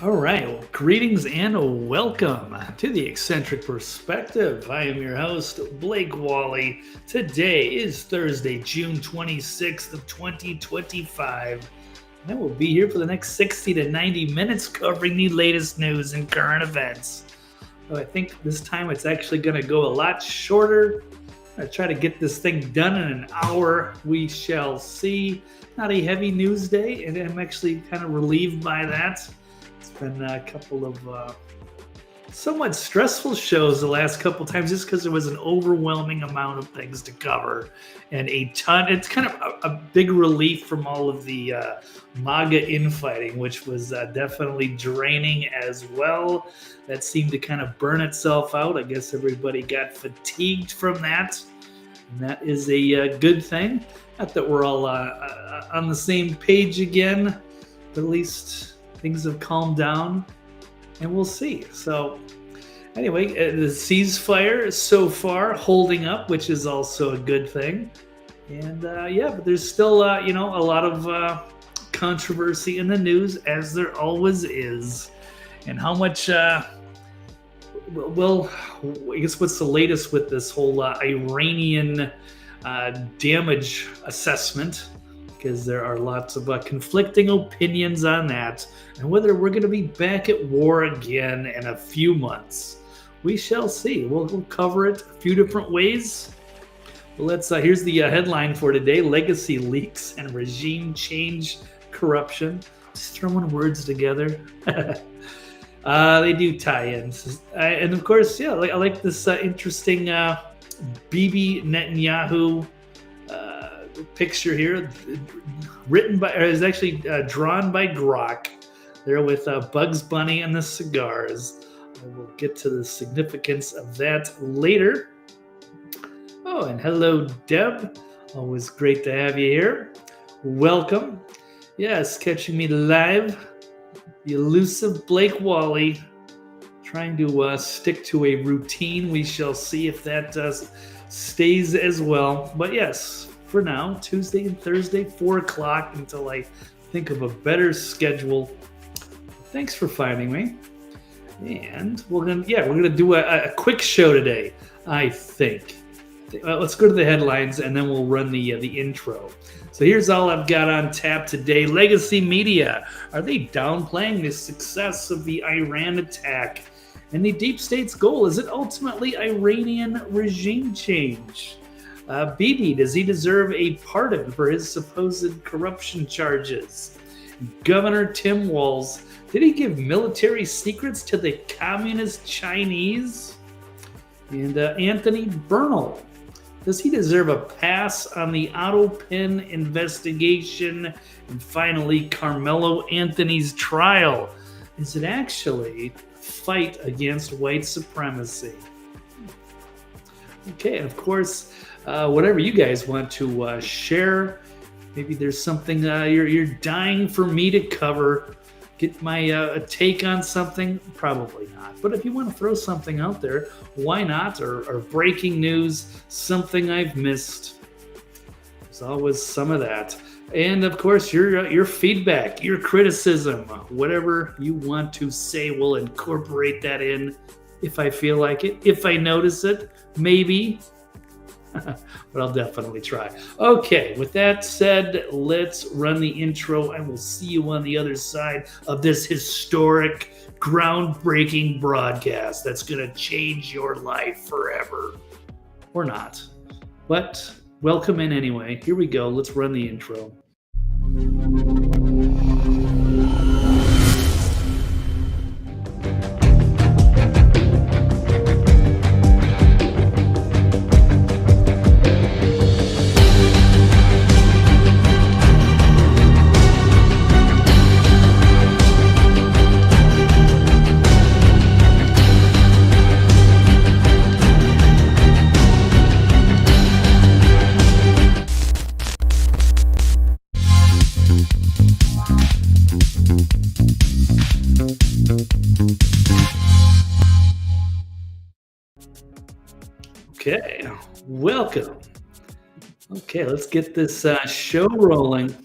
All right. Well, greetings and welcome to the Eccentric Perspective. I am your host, Blake Wally. Today is Thursday, June 26th of 2025. And I will be here for the next 60 to 90 minutes covering the latest news and current events. So I think this time it's actually going to go a lot shorter. I try to get this thing done in an hour. We shall see. Not a heavy news day, and I'm actually kind of relieved by that. It's been a couple of somewhat stressful shows the last couple times just because there was an overwhelming amount of things to cover and a ton. It's kind of a big relief from all of the MAGA infighting, which was definitely draining as well. That seemed to kind of burn itself out. I guess everybody got fatigued from that. And that is a good thing. Not that we're all on the same page again, but at least things have calmed down and we'll see. So anyway, the ceasefire is so far holding up, which is also a good thing. And but there's still a lot of controversy in the news, as there always is. And how much well, I guess what's the latest with this whole Iranian damage assessment? Because there are lots of conflicting opinions on that, and whether we're going to be back at war again in a few months. We shall see. We'll cover it a few different ways. Well, here's the headline for today: Legacy leaks and regime change corruption. Just throwing words together. They do tie-ins, and of course, I like this interesting Bibi Netanyahu picture here, is actually drawn by Grok. There with Bugs Bunny and the cigars. I will get to the significance of that later. Oh, and hello, Deb. Always great to have you here. Welcome. Yes, catching me live. The elusive Blake Wally, trying to stick to a routine. We shall see if that stays as well. But yes, for now, Tuesday and Thursday, 4 o'clock, until I think of a better schedule. Thanks for finding me. And we're gonna do a quick show today, I think. Let's go to the headlines and then we'll run the intro. So here's all I've got on tap today. Legacy media, are they downplaying the success of the Iran attack? And the deep state's goal, is it ultimately Iranian regime change? Bibi, does he deserve a pardon for his supposed corruption charges? Governor Tim Walz, did he give military secrets to the Communist Chinese? And Anthony Bernal, does he deserve a pass on the Autopen investigation? And finally, Karmelo Anthony's trial. Is it actually a fight against white supremacy? Okay, and of course, whatever you guys want to share. Maybe there's something you're dying for me to cover. Get my take on something? Probably not. But if you want to throw something out there, why not? Or breaking news, something I've missed. There's always some of that. And of course, your feedback, your criticism, whatever you want to say, we'll incorporate that in if I feel like it, if I notice it, maybe. But I'll definitely try. Okay, with that said, let's run the intro. I will see you on the other side of this historic, groundbreaking broadcast that's going to change your life forever. Or not. But welcome in anyway. Here we go. Let's run the intro. Okay, welcome. Okay, let's get this show rolling.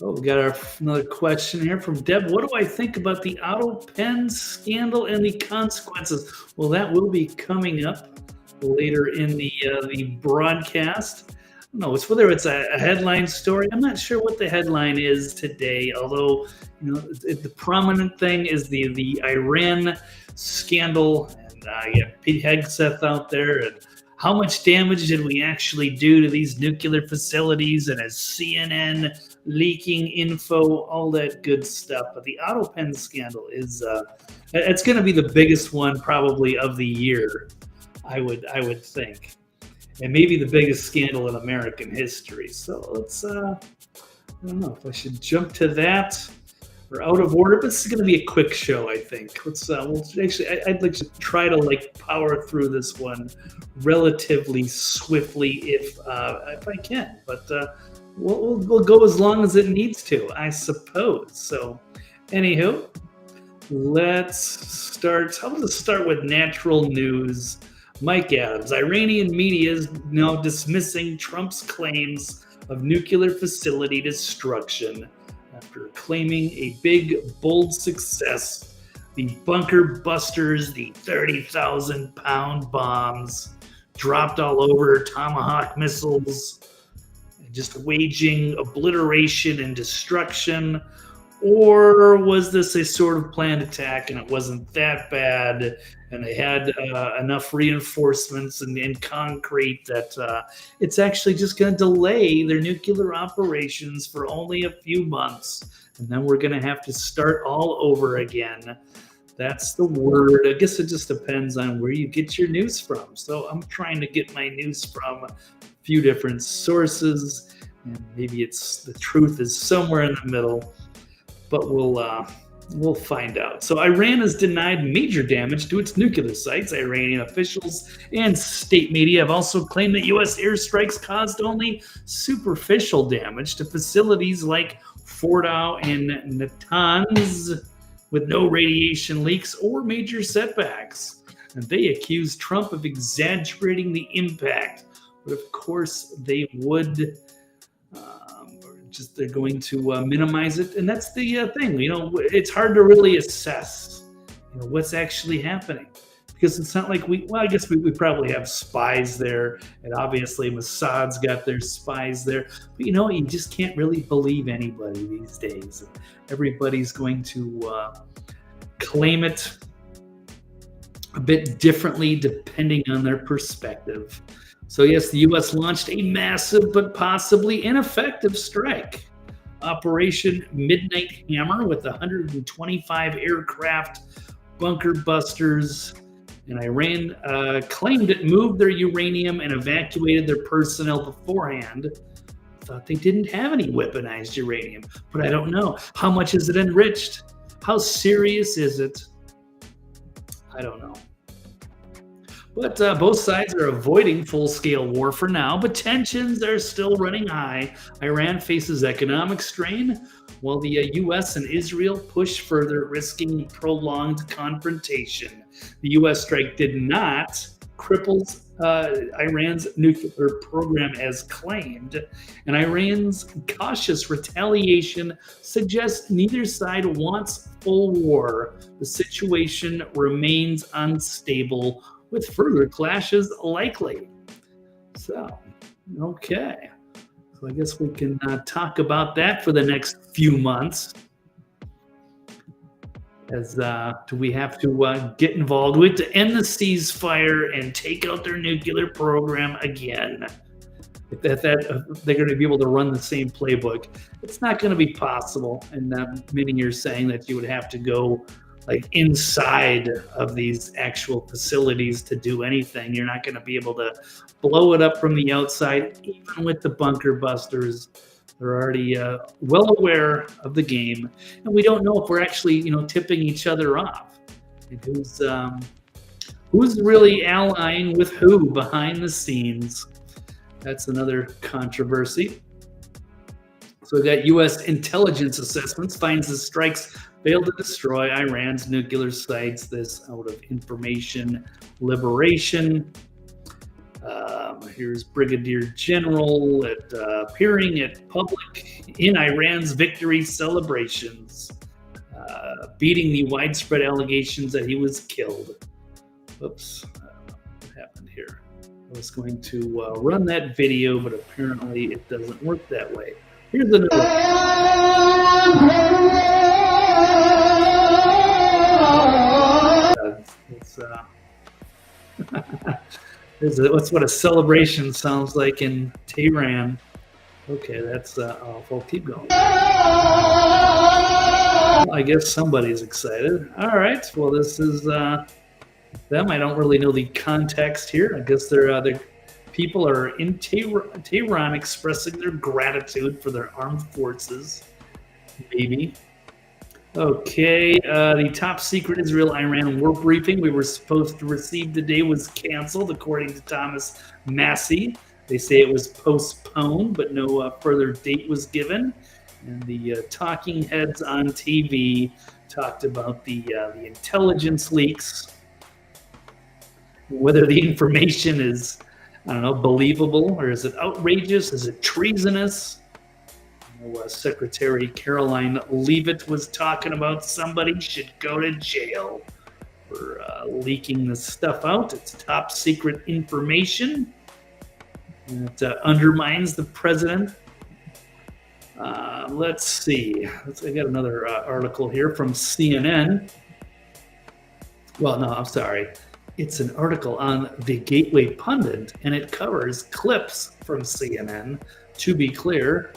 Oh, we got another question here from Deb. What do I think about the Autopen scandal and the consequences? Well, that will be coming up later in the broadcast. I don't know, it's whether it's a headline story. I'm not sure what the headline is today, although the prominent thing is the Iran scandal, and Pete Hegseth out there, and how much damage did we actually do to these nuclear facilities, and is CNN leaking info, all that good stuff. But the Autopen scandal is it's going to be the biggest one probably of the year, I would think, and maybe the biggest scandal in American history. So let's I don't know if I should jump to that or out of order, but this is going to be a quick show, I think. We'll actually, I'd like to try to power through this one relatively swiftly if I can, but we'll go as long as it needs to, I suppose. So anywho, let's start. Let's start with natural news. Mike Adams. Iranian media is now dismissing Trump's claims of nuclear facility destruction after claiming a big, bold success. The bunker busters, the 30,000-pound bombs dropped all over, Tomahawk missiles, just waging obliteration and destruction. Or was this a sort of planned attack and it wasn't that bad, and they had enough reinforcements and concrete that it's actually just going to delay their nuclear operations for only a few months, and then we're going to have to start all over again? That's the word. I guess it just depends on where you get your news from. So I'm trying to get my news from a few different sources, and maybe the truth is somewhere in the middle. But we'll find out. So Iran has denied major damage to its nuclear sites. Iranian officials and state media have also claimed that U.S. airstrikes caused only superficial damage to facilities like Fordow and Natanz, with no radiation leaks or major setbacks. And they accused Trump of exaggerating the impact. But of course they would. They're going to minimize it, and that's the thing. It's hard to really assess what's actually happening, because it's not like I guess we probably have spies there, and obviously Mossad's got their spies there, but you just can't really believe anybody these days. Everybody's going to claim it a bit differently depending on their perspective. So yes, the U.S. launched a massive but possibly ineffective strike, Operation Midnight Hammer, with 125 aircraft bunker busters. And Iran claimed it moved their uranium and evacuated their personnel beforehand. Thought they didn't have any weaponized uranium, but I don't know. How much is it enriched? How serious is it? I don't know. But both sides are avoiding full-scale war for now, but tensions are still running high. Iran faces economic strain, while the U.S. and Israel push further, risking prolonged confrontation. The U.S. strike did not cripple Iran's nuclear program as claimed, and Iran's cautious retaliation suggests neither side wants full war. The situation remains unstable, with further clashes likely. So, okay. So I guess we can talk about that for the next few months. As do we have to get involved with to end the ceasefire and take out their nuclear program again? If they're going to be able to run the same playbook, it's not going to be possible. And many are saying that you would have to go inside of these actual facilities to do anything. You're not going to be able to blow it up from the outside, even with the bunker busters. They're already well aware of the game, and we don't know if we're actually, tipping each other off. And who's really allying with who behind the scenes? That's another controversy. So we got U.S. intelligence assessments finds the strikes failed to destroy Iran's nuclear sites. This out of Information Liberation. Here's Brigadier General appearing at public in Iran's victory celebrations, beating the widespread allegations that he was killed. Oops, what happened here? I was going to run that video, but apparently it doesn't work that way. Here's another that's what a celebration sounds like in Tehran. Okay, that's awful. Keep going. Well, I guess somebody's excited. All right. Well, this is them. I don't really know the context here. I guess they're people are in Tehran expressing their gratitude for their armed forces. Maybe. Okay, the top secret Israel-Iran war briefing we were supposed to receive today was canceled, according to Thomas Massey. They say it was postponed, but no further date was given. And the talking heads on TV talked about the intelligence leaks, whether the information is, I don't know, believable, or is it outrageous? Is it treasonous? Secretary Caroline Leavitt was talking about somebody should go to jail for leaking this stuff out. It's top secret information. And it undermines the president. Let's see. I got another article here from CNN. Well, no, I'm sorry. It's an article on the Gateway Pundit, and it covers clips from CNN. To be clear,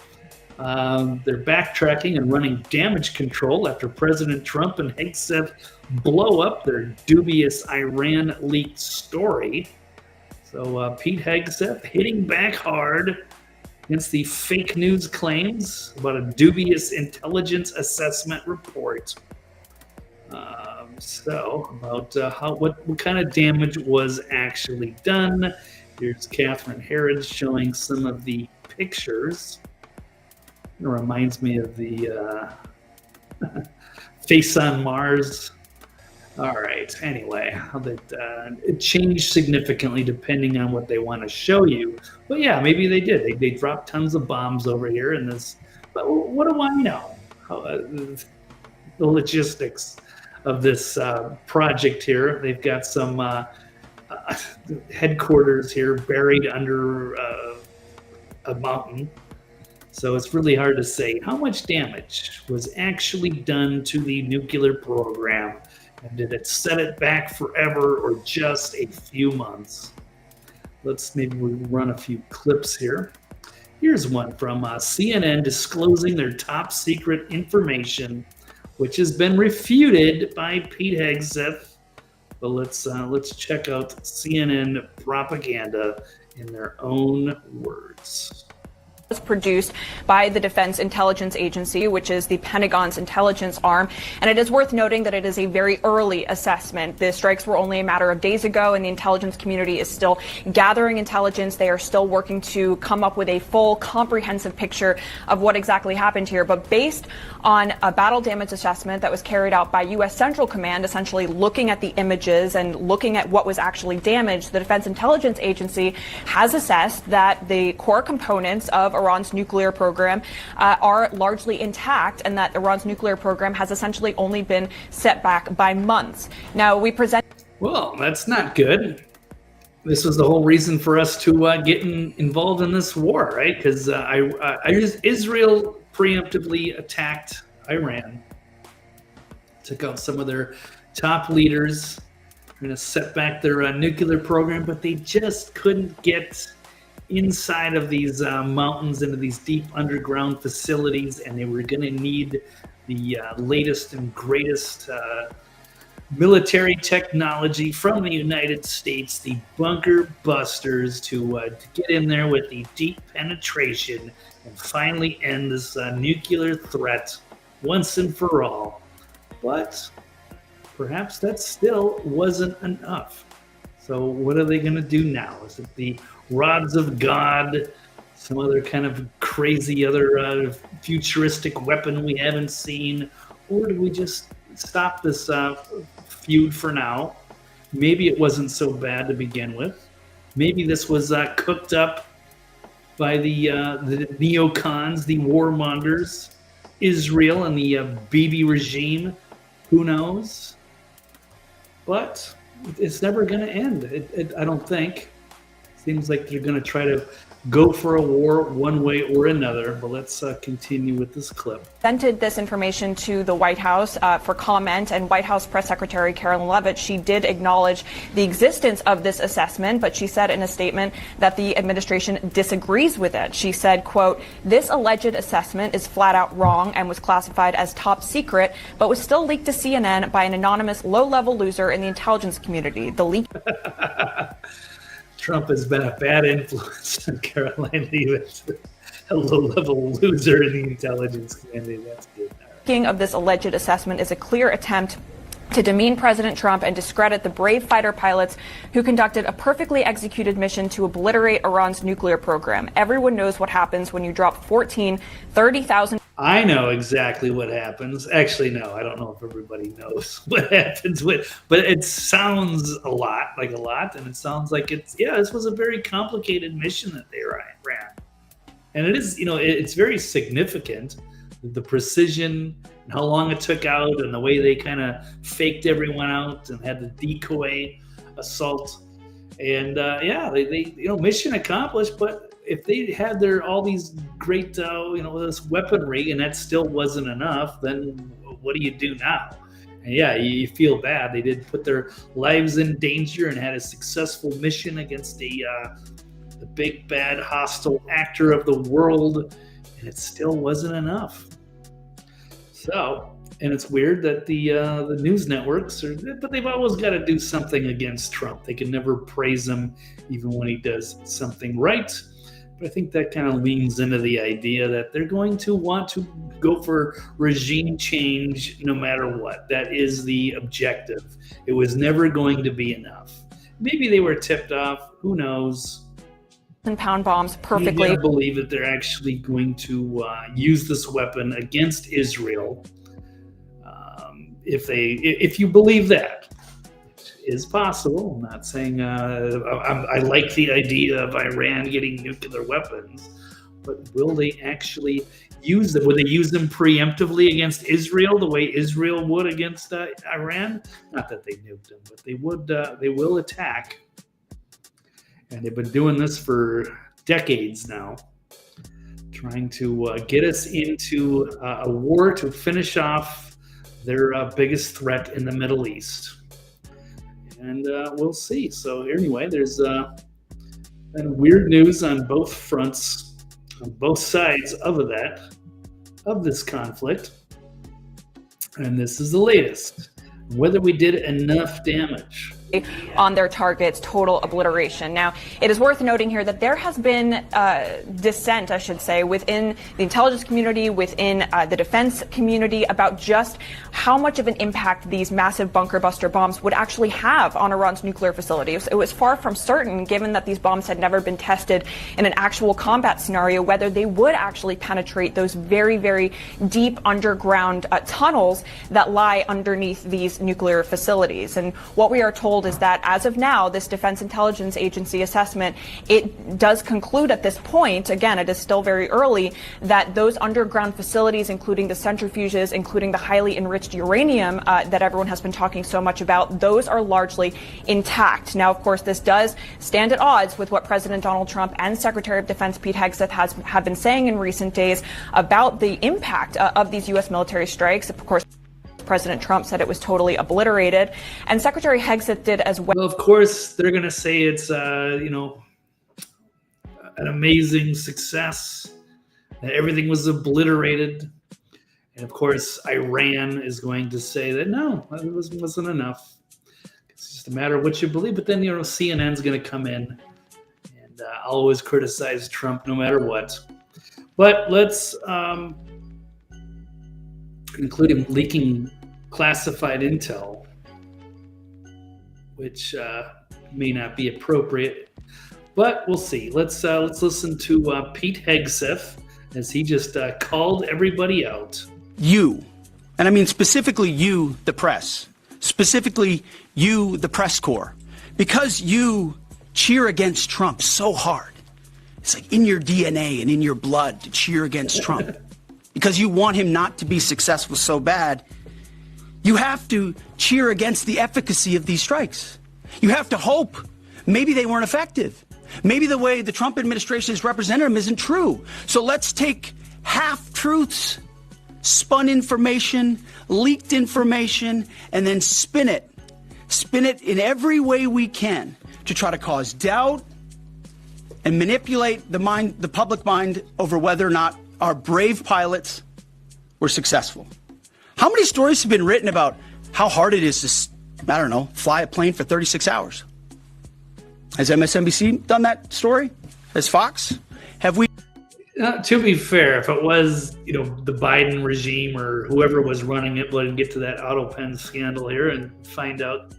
they're backtracking and running damage control after President Trump and Hegseth blow up their dubious Iran leaked story. So Pete Hegseth hitting back hard against the fake news claims about a dubious intelligence assessment report. About what kind of damage was actually done. Here's Catherine Harrods showing some of the pictures. It reminds me of the Face on Mars. All right. Anyway, it changed significantly depending on what they want to show you. But yeah, maybe they did. They dropped tons of bombs over here in this. But what do I know? The logistics of this project here. They've got some headquarters here buried under a mountain. So it's really hard to say how much damage was actually done to the nuclear program, and did it set it back forever or just a few months? Maybe we run a few clips here. Here's one from CNN disclosing their top secret information, which has been refuted by Pete Hegseth. But let's check out CNN propaganda in their own words. Was produced by the Defense Intelligence Agency, which is the Pentagon's intelligence arm. And it is worth noting that it is a very early assessment. The strikes were only a matter of days ago, and the intelligence community is still gathering intelligence. They are still working to come up with a full, comprehensive picture of what exactly happened here. But based on a battle damage assessment that was carried out by U.S. Central Command, essentially looking at the images and looking at what was actually damaged, the Defense Intelligence Agency has assessed that the core components of Iran's nuclear program are largely intact, and that Iran's nuclear program has essentially only been set back by months. Now, we present. Well, that's not good. This was the whole reason for us to get involved in this war, right? Because Israel preemptively attacked Iran, took out some of their top leaders, trying to set back their nuclear program, but they just couldn't get inside of these mountains, into these deep underground facilities, and they were going to need the latest and greatest military technology from the United States, the bunker busters, to get in there with the deep penetration and finally end this nuclear threat once and for all. But perhaps that still wasn't enough. So what are they going to do now? Is it the rods of God, some other kind of crazy other futuristic weapon we haven't seen? Or do we just stop this feud for now? Maybe it wasn't so bad to begin with. maybe this was cooked up by the neocons, the warmongers, Israel, and the Bibi regime. Who knows? But it's never going to end. I don't think. Seems like they're going to try to go for a war one way or another. But let's continue with this clip. Presented this information to the White House for comment, and White House Press Secretary Carolyn Leavitt, she did acknowledge the existence of this assessment, but she said in a statement that the administration disagrees with it. She said, quote, "This alleged assessment is flat out wrong and was classified as top secret, but was still leaked to CNN by an anonymous low-level loser in the intelligence community. The leak..." Trump has been a bad influence on Caroline Leavitt, a low-level loser in the intelligence community. That's good. Speaking of this alleged assessment is a clear attempt to demean President Trump and discredit the brave fighter pilots who conducted a perfectly executed mission to obliterate Iran's nuclear program. Everyone knows what happens when you drop 30,000. I know exactly what happens. Actually, no, I don't know if everybody knows what happens but it sounds a lot, and it sounds like this was a very complicated mission that they ran. And it is, it's very significant, the precision and how long it took out and the way they kind of faked everyone out and had the decoy assault. And they mission accomplished, but if they had all these great, this weaponry and that still wasn't enough, then what do you do now? And you feel bad. They did put their lives in danger and had a successful mission against the big, bad, hostile actor of the world, and it still wasn't enough. So, and it's weird that the news networks but they've always got to do something against Trump. They can never praise him even when he does something right. But I think that kind of leans into the idea that they're going to want to go for regime change no matter what. That is the objective. It was never going to be enough. Maybe they were tipped off. Who knows? Pound bombs perfectly. I believe that they're actually going to use this weapon against Israel. If you believe that, which is possible. I'm not saying I like the idea of Iran getting nuclear weapons, but will they actually use them? Would they use them preemptively against Israel the way Israel would against Iran? Not that they nuked them, but they would. They will attack. And they've been doing this for decades now, trying to get us into a war to finish off their biggest threat in the Middle East. And we'll see. So anyway, there's been weird news on both fronts, on both sides of this conflict. And this is the latest. Whether we did enough damage on their targets, total obliteration. Now, it is worth noting here that there has been dissent, I should say, within the intelligence community, within the defense community about just how much of an impact these massive bunker buster bombs would actually have on Iran's nuclear facilities. It was far from certain, given that these bombs had never been tested in an actual combat scenario, whether they would actually penetrate those very, very deep underground tunnels that lie underneath these nuclear facilities. And what we are told is that as of now, this Defense Intelligence Agency assessment, it does conclude at this point, again, it is still very early, that those underground facilities, including the centrifuges, including the highly enriched uranium that everyone has been talking so much about, those are largely intact. Now, of course, this does stand at odds with what President Donald Trump and Secretary of Defense Pete Hegseth have been saying in recent days about the impact of these U.S. military strikes. Of course, President Trump said it was totally obliterated, and Secretary Hegseth did as well. Well, of course, they're going to say it's, an amazing success, that everything was obliterated. And of course, Iran is going to say that, no, it wasn't enough. It's just a matter of what you believe. But then, CNN's going to come in and always criticize Trump no matter what. But let's, including leaking classified intel, which may not be appropriate, but we'll see. Let's listen to Pete Hegseth as he just called everybody out. You, and I mean specifically you, the press, specifically you, the press corps, because you cheer against Trump so hard. It's like in your DNA and in your blood to cheer against Trump because you want him not to be successful so bad. You have to cheer against the efficacy of these strikes. You have to hope maybe they weren't effective. Maybe the way the Trump administration has represented them isn't true. So let's take half-truths, spun information, leaked information, and then spin it. Spin it in every way we can to try to cause doubt and manipulate the public mind over whether or not our brave pilots were successful. How many stories have been written about how hard it is to, I don't know, fly a plane for 36 hours? Has MSNBC done that story? Has Fox? Have we? To be fair, if it was, the Biden regime or whoever was running it, we'll get to that Autopen scandal here and find out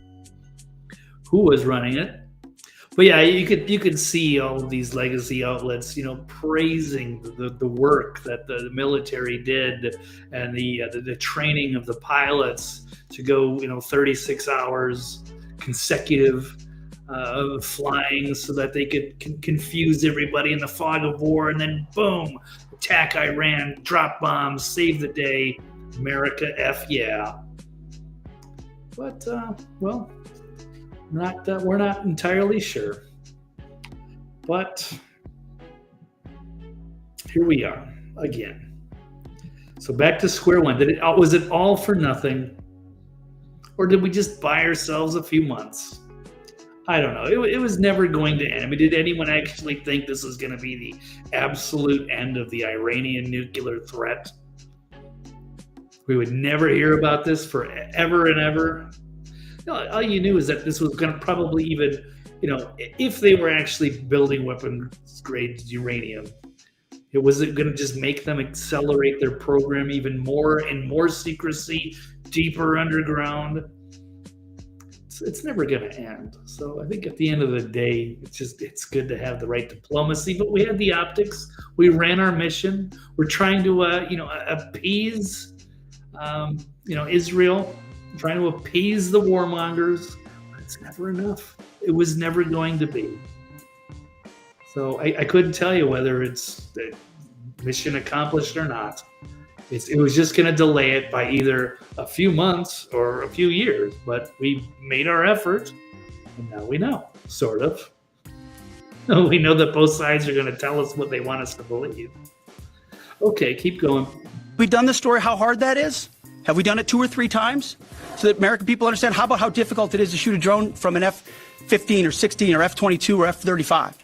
who was running it. But yeah, you could see all of these legacy outlets, praising the work that the military did and the training of the pilots to go, 36 hours consecutive flying so that they could confuse everybody in the fog of war, and then boom, attack Iran, drop bombs, save the day, America F yeah. But well, we're not entirely sure. But here we are again. So back to square one. Was it all for nothing, or did we just buy ourselves a few months? I don't know. It was never going to end. I mean, did anyone actually think this was going to be the absolute end of the Iranian nuclear threat? We would never hear about this forever and ever. All you knew is that this was going to probably even, if they were actually building weapons-grade uranium, was it going to just make them accelerate their program even more and more secrecy, deeper underground? It's never going to end. So I think at the end of the day, it's good to have the right diplomacy. But we had the optics. We ran our mission. We're trying to appease Israel, trying to appease the warmongers. But it's never enough. It was never going to be. So I couldn't tell you whether it's the mission accomplished or not. It was just going to delay it by either a few months or a few years, but we made our effort, and now we know, sort of. We know that both sides are going to tell us what they want us to believe. Okay, keep going. We've done the story how hard that is? Have we done it 2 or 3 times so that American people understand? How about how difficult it is to shoot a drone from an F-15 or 16 or F-22 or F-35?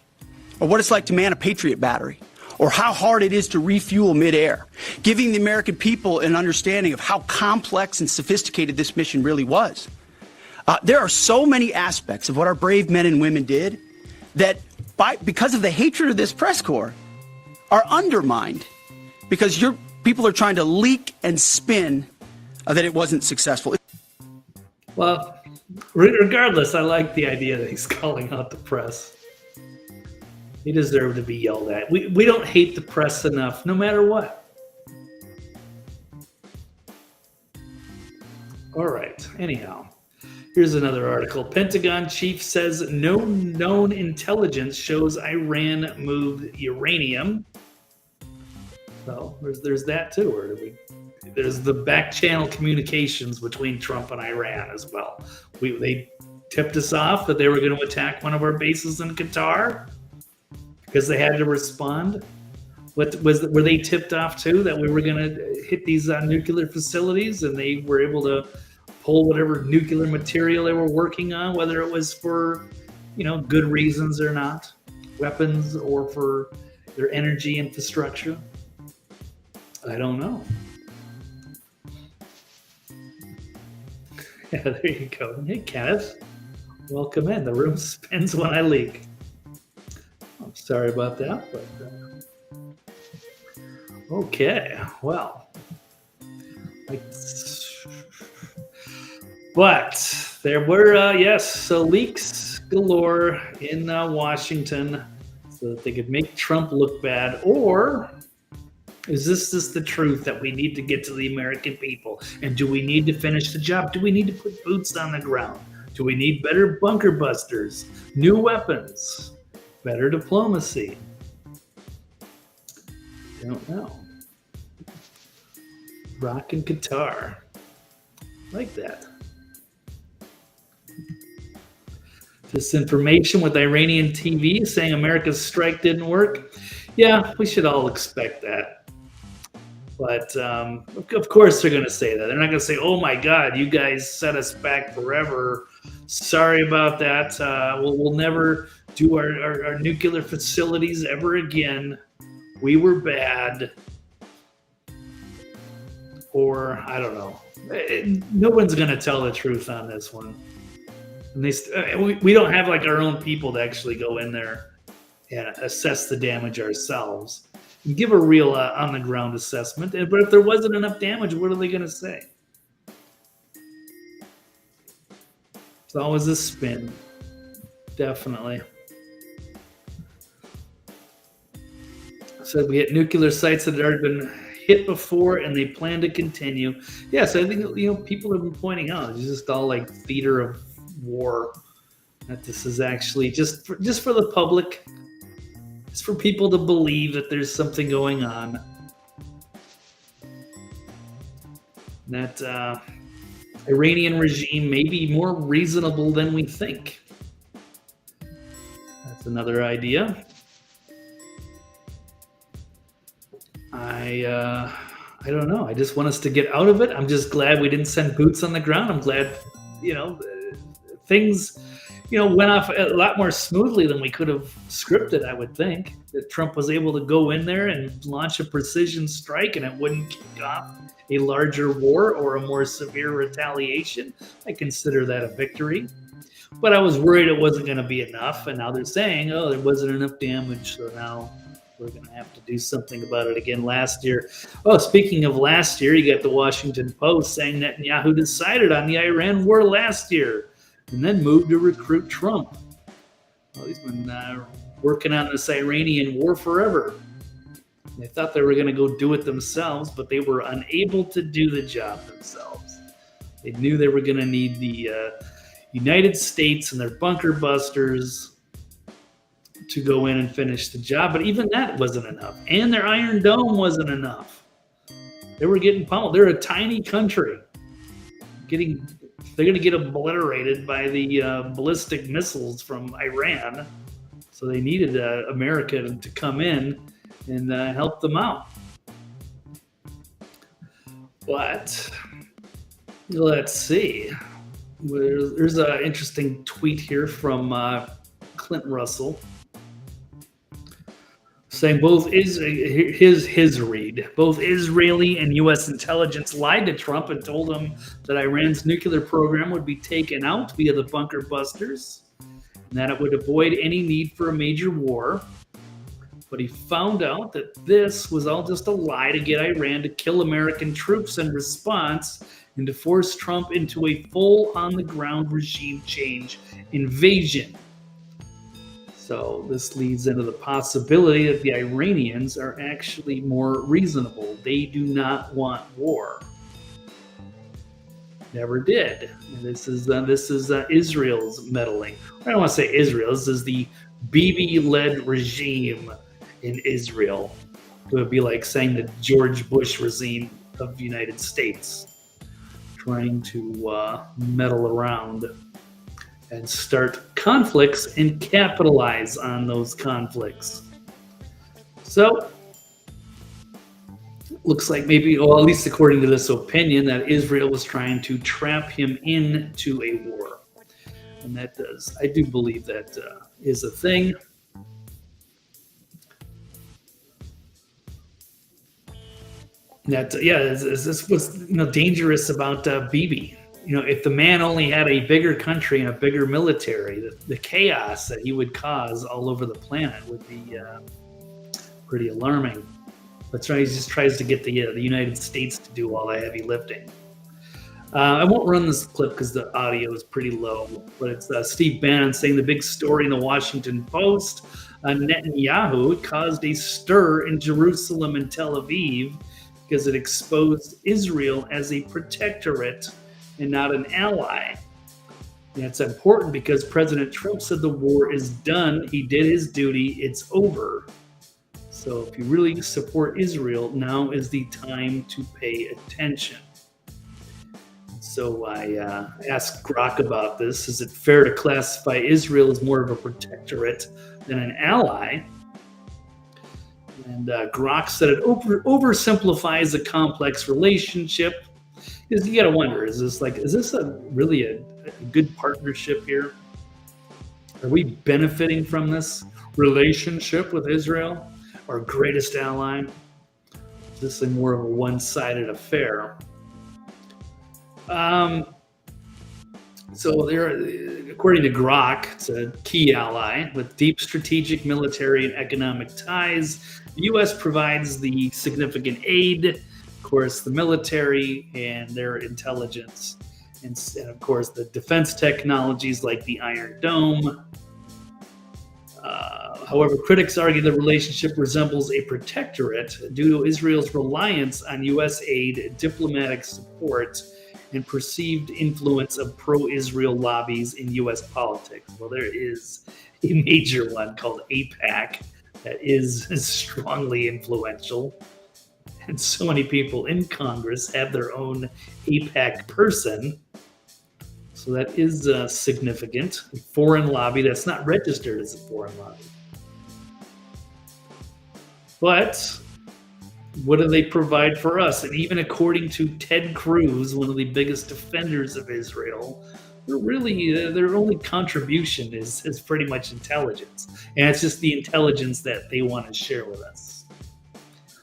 Or what it's like to man a Patriot battery? Or how hard it is to refuel midair, giving the American people an understanding of how complex and sophisticated this mission really was. There are so many aspects of what our brave men and women did that, because of the hatred of this press corps, are undermined because your people are trying to leak and spin that it wasn't successful. Well, regardless, I like the idea that he's calling out the press. They deserve to be yelled at. We don't hate the press enough, no matter what. All right. Anyhow, here's another article. Pentagon chief says no known intelligence shows Iran moved uranium. So there's that too. Or there's the back channel communications between Trump and Iran as well. They tipped us off that they were going to attack one of our bases in Qatar, because they had to respond. Were they tipped off too that we were going to hit these nuclear facilities, and they were able to pull whatever nuclear material they were working on, whether it was for, good reasons or not, weapons or for their energy infrastructure? I don't know. Yeah, there you go. Hey, Kenneth, welcome in. The room spins when I leak. I'm sorry about that, but okay. Well, but there were so leaks galore in Washington, so that they could make Trump look bad. Or is this just the truth that we need to get to the American people? And do we need to finish the job? Do we need to put boots on the ground? Do we need better bunker busters, new weapons, better diplomacy? Don't know. Rock and guitar. Like that. Disinformation with Iranian TV saying America's strike didn't work. Yeah, we should all expect that. But of course they're going to say that. They're not going to say, oh my God, you guys set us back forever. Sorry about that. We'll never do our nuclear facilities ever again. We were bad. Or, I don't know. No one's going to tell the truth on this one. And we don't have like our own people to actually go in there and assess the damage ourselves and give a real on-the-ground assessment. But if there wasn't enough damage, what are they going to say? It's always a spin. Definitely. So we hit nuclear sites that had already been hit before, and they plan to continue. Yeah, so I think people have been pointing out it's just all like theater of war. That this is actually just for the public. It's for people to believe that there's something going on. That Iranian regime may be more reasonable than we think. That's another idea. I don't know. I just want us to get out of it. I'm just glad we didn't send boots on the ground. I'm glad, things, went off a lot more smoothly than we could have scripted, I would think. That Trump was able to go in there and launch a precision strike and it wouldn't kick off a larger war or a more severe retaliation. I consider that a victory. But I was worried it wasn't going to be enough. And now they're saying, oh, there wasn't enough damage. So now we're going to have to do something about it again. Last year. Oh, speaking of last year, you got the Washington Post saying Netanyahu decided on the Iran war last year and then moved to recruit Trump. Well, he's been working on this Iranian war forever. They thought they were going to go do it themselves, but they were unable to do the job themselves. They knew they were going to need the United States and their bunker busters to go in and finish the job, but even that wasn't enough. And their Iron Dome wasn't enough. They were getting pummeled. They're a tiny country. They're going to get obliterated by the ballistic missiles from Iran. So they needed America to come in and help them out. But let's see. There's an interesting tweet here from Clint Russell saying both his read. Both Israeli and U.S. intelligence lied to Trump and told him that Iran's nuclear program would be taken out via the bunker busters and that it would avoid any need for a major war. But he found out that this was all just a lie to get Iran to kill American troops in response and to force Trump into a full on-the-ground regime change invasion. So this leads into the possibility that the Iranians are actually more reasonable. They do not want war. Never did. This is Israel's meddling. I don't want to say Israel. This is the Bibi-led regime in Israel. It would be like saying the George Bush regime of the United States, trying to meddle around and start conflicts and capitalize on those conflicts. So, looks like maybe, or at least according to this opinion, that Israel was trying to trap him into a war. And I do believe that is a thing. This was dangerous about Bibi. If the man only had a bigger country and a bigger military, the chaos that he would cause all over the planet would be pretty alarming. That's right. He just tries to get the United States to do all the heavy lifting. I won't run this clip because the audio is pretty low, but it's Steve Bannon saying the big story in the Washington Post. Netanyahu caused a stir in Jerusalem and Tel Aviv because it exposed Israel as a protectorate and not an ally. And it's important because President Trump said the war is done. He did his duty. It's over. So if you really support Israel, now is the time to pay attention. So I asked Grok about this. Is it fair to classify Israel as more of a protectorate than an ally? And Grok said it oversimplifies a complex relationship. Because you got to wonder, is this really a good partnership here? Are we benefiting from this relationship with Israel, our greatest ally? Is this more of a one-sided affair? So there, according to Grok, it's a key ally with deep strategic, military, and economic ties. The U.S. provides the significant aid, of course, the military and their intelligence, and of course, the defense technologies like the Iron Dome. However, critics argue the relationship resembles a protectorate due to Israel's reliance on U.S. aid, diplomatic support, and perceived influence of pro-Israel lobbies in U.S. politics. Well, there is a major one called AIPAC that is strongly influential. And so many people in Congress have their own AIPAC person. So that is significant. A foreign lobby that's not registered as a foreign lobby. But what do they provide for us? And even according to Ted Cruz, one of the biggest defenders of Israel, their only contribution is pretty much intelligence. And it's just the intelligence that they want to share with us.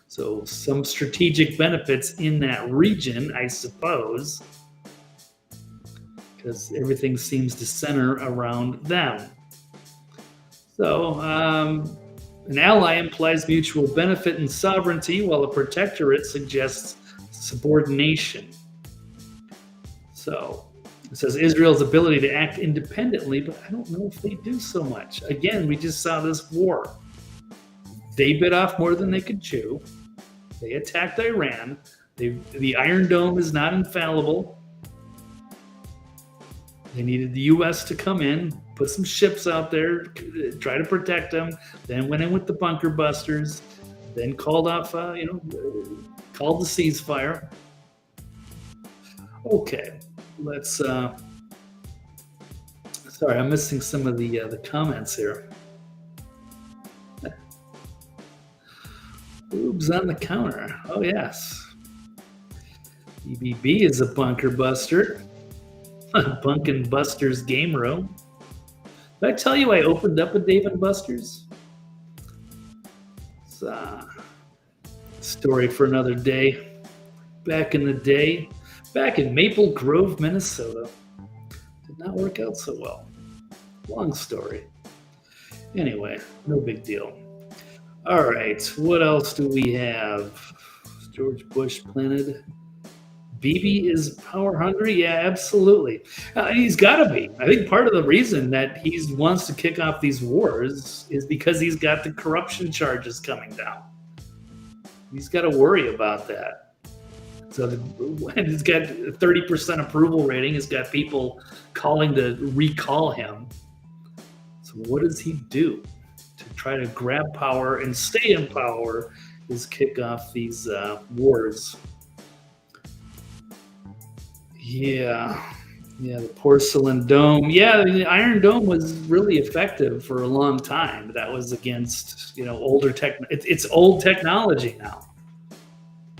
So some strategic benefits in that region, I suppose, because everything seems to center around them. So an ally implies mutual benefit and sovereignty, while a protectorate suggests subordination. So it says Israel's ability to act independently, but I don't know if they do so much. Again, we just saw this war. They bit off more than they could chew. They attacked Iran. The Iron Dome is not infallible. They needed the U.S. to come in, put some ships out there, try to protect them, then went in with the bunker busters, then called off, called the ceasefire. Okay, let's, sorry, I'm missing some of the comments here. Boobs on the counter. Oh, yes. Bibi is a bunker buster. Bunkin' Buster's game room. Did I tell you I opened up a Dave & Buster's? It's a story for another day. Back in the day, back in Maple Grove, Minnesota. Did not work out so well. Long story. Anyway, no big deal. All right, what else do we have? George Bush planted. Bibi is power hungry? Yeah, absolutely. He's got to be. I think part of the reason that he wants to kick off these wars is because he's got the corruption charges coming down. He's got to worry about that. So he's got a 30% approval rating. He's got people calling to recall him. So what does he do to try to grab power and stay in power? Is kick off these wars. Yeah, the porcelain dome. Yeah, the Iron Dome was really effective for a long time. That was against, older tech. It's old technology now.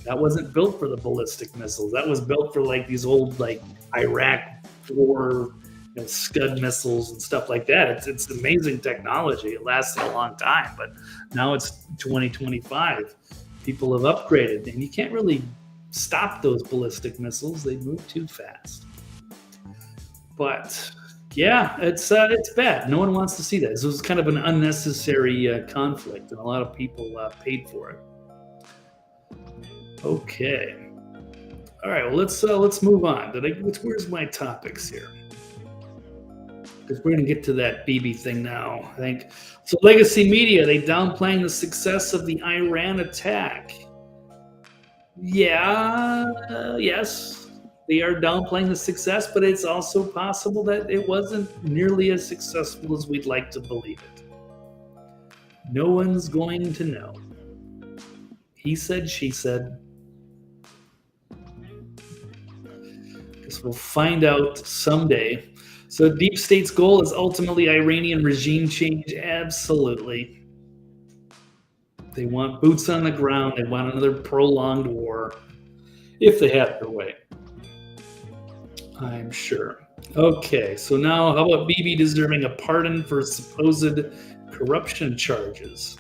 That wasn't built for the ballistic missiles. That was built for like these old Iraq war Scud missiles and stuff like that. It's amazing technology. It lasted a long time, but now it's 2025. People have upgraded, and you can't really stop those ballistic missiles. They move too fast. But yeah, it's bad. No one wants to see that. This was kind of an unnecessary conflict, and a lot of people paid for it. Okay. All right. Well, let's move on. Where's my topics here? Because we're going to get to that Bibi thing now, I think. So legacy media, they downplaying the success of the Iran attack. Yeah, yes. they are downplaying the success, but it's also possible that it wasn't nearly as successful as we'd like to believe it. No one's going to know. He said, she said. Guess we'll find out someday. So Deep State's goal is ultimately Iranian regime change. Absolutely. They want boots on the ground. They want another prolonged war, if they have their way. I'm sure. Okay, so now how about Bibi deserving a pardon for supposed corruption charges?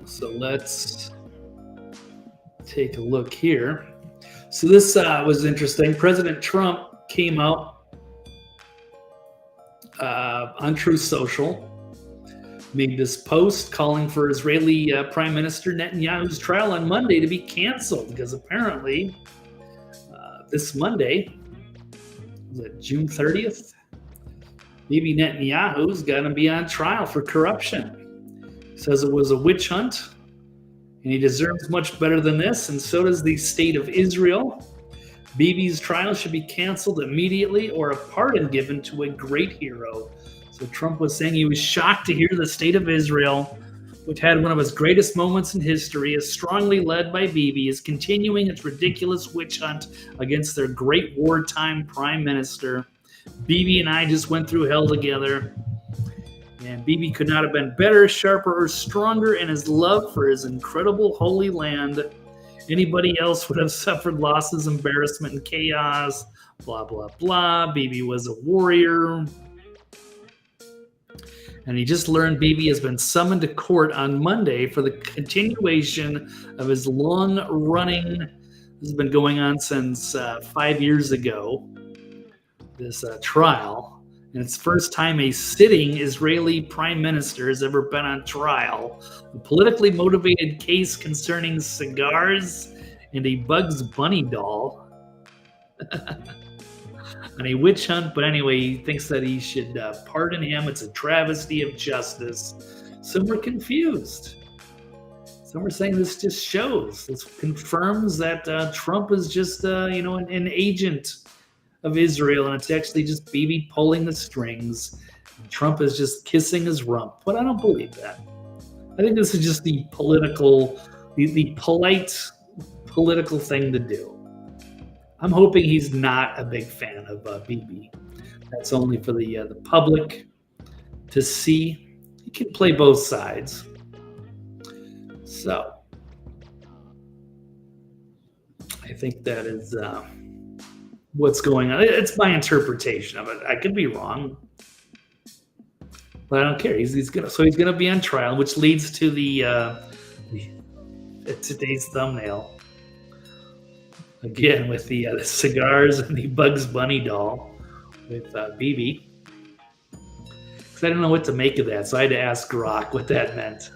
So let's take a look here. So this was interesting. President Trump came out on Truth Social, made this post calling for Israeli Prime Minister Netanyahu's trial on Monday to be canceled because apparently this Monday, was it June 30th? Bibi Netanyahu's going to be on trial for corruption. He says it was a witch hunt, and he deserves much better than this, and so does the state of Israel. Bibi's trial should be canceled immediately or a pardon given to a great hero. So Trump was saying he was shocked to hear the state of Israel, which had one of its greatest moments in history, is strongly led by Bibi, is continuing its ridiculous witch hunt against their great wartime prime minister. Bibi and I just went through hell together. And Bibi could not have been better, sharper, or stronger in his love for his incredible holy land. Anybody else would have suffered losses, embarrassment, and chaos. Blah, blah, blah. Bibi was a warrior. And he just learned Bibi has been summoned to court on Monday for the continuation of his long-running, this has been going on since 5 years ago, this trial. And it's the first time a sitting Israeli prime minister has ever been on trial. A politically motivated case concerning cigars and a Bugs Bunny doll. On a witch hunt, but anyway, he thinks that he should pardon him. It's a travesty of justice. Some are confused. Some are saying this just shows, this confirms that Trump is just, an agent of Israel, and it's actually just Bibi pulling the strings. Trump is just kissing his rump, but I don't believe that. I think this is just the polite political thing to do. I'm hoping he's not a big fan of Bibi. That's only for the public to see. He can play both sides. So I think that is what's going on. It's my interpretation of it. I could be wrong, but I don't care. He's gonna be on trial, which leads to the today's thumbnail. Again, with the cigars and the Bugs Bunny doll with Bibi. Because I didn't know what to make of that, so I had to ask Grok what that meant.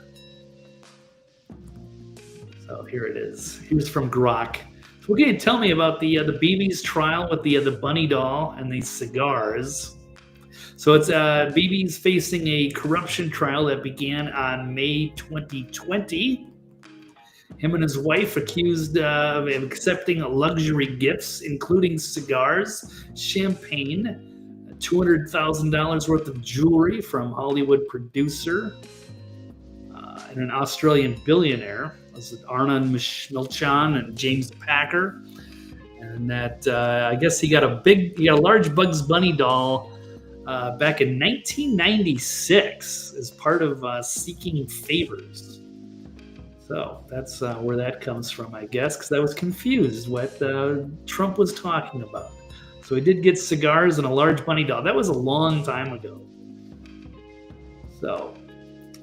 So here it is. Here's from Grok. So okay, tell me about the Bibi's trial with the bunny doll and the cigars. So it's Bibi's facing a corruption trial that began on May 2020. Him and his wife accused of accepting luxury gifts, including cigars, champagne, $200,000 worth of jewelry from Hollywood producer and an Australian billionaire. This is Arnon Milchan and James Packer. And that I guess he got a large Bugs Bunny doll back in 1996 as part of Seeking Favors. So that's where that comes from, I guess, because I was confused what Trump was talking about. So he did get cigars and a large bunny doll. That was a long time ago. So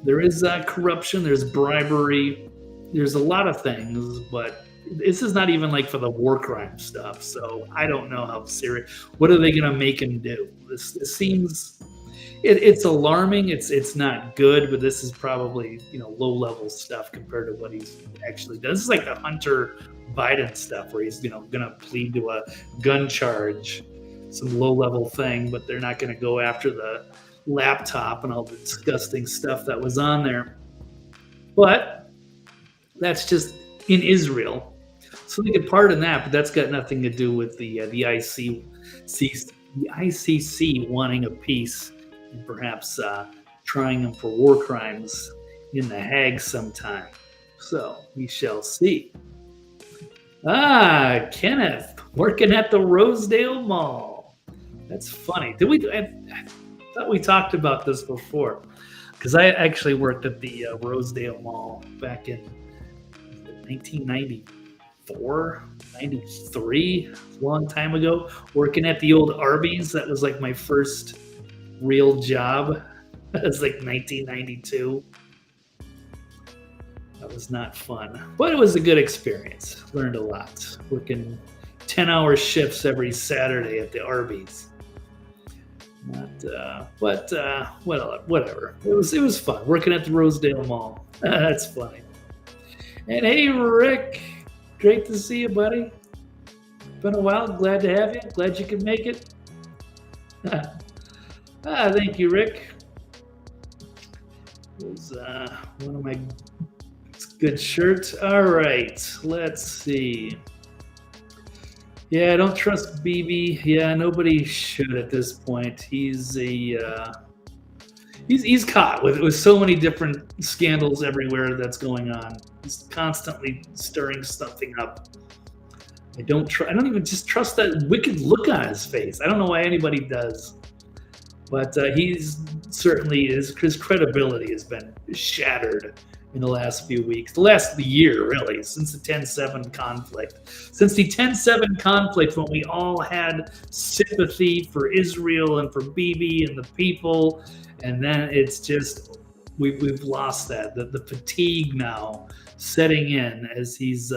there is corruption, there's bribery, there's a lot of things, but this is not even like for the war crime stuff. So I don't know how serious. What are they going to make him do? This seems. It's alarming. It's not good, but this is probably low level stuff compared to what he's actually done. This is like the Hunter Biden stuff where he's going to plead to a gun charge, some low level thing, but they're not going to go after the laptop and all the disgusting stuff that was on there. But that's just in Israel. So they could pardon that, but that's got nothing to do with the ICC wanting a peace and perhaps trying him for war crimes in The Hague sometime. So we shall see. Kenneth working at the Rosedale Mall. That's funny. I thought we talked about this before, because I actually worked at the Rosedale Mall back in 1994, 93, a long time ago, working at the old Arby's. That was like my first real job. It was like 1992. That was not fun, but it was a good experience. Learned a lot. Working 10-hour shifts every Saturday at the Arby's. Whatever. It was fun working at the Rosedale Mall. That's funny. And hey, Rick, great to see you, buddy. Been a while. Glad to have you. Glad you could make it. Thank you, Rick. It was one of my good shirts. All right, let's see. Yeah, I don't trust Bibi. Yeah, nobody should at this point. He's caught with so many different scandals everywhere that's going on. He's constantly stirring something up. I don't even just trust that wicked look on his face. I don't know why anybody does. But his credibility has been shattered in the last few weeks, the last year, really, since the 10-7 conflict. Since the 10-7 conflict, when we all had sympathy for Israel and for Bibi and the people, and then it's just, we've lost that. The fatigue now setting in as he's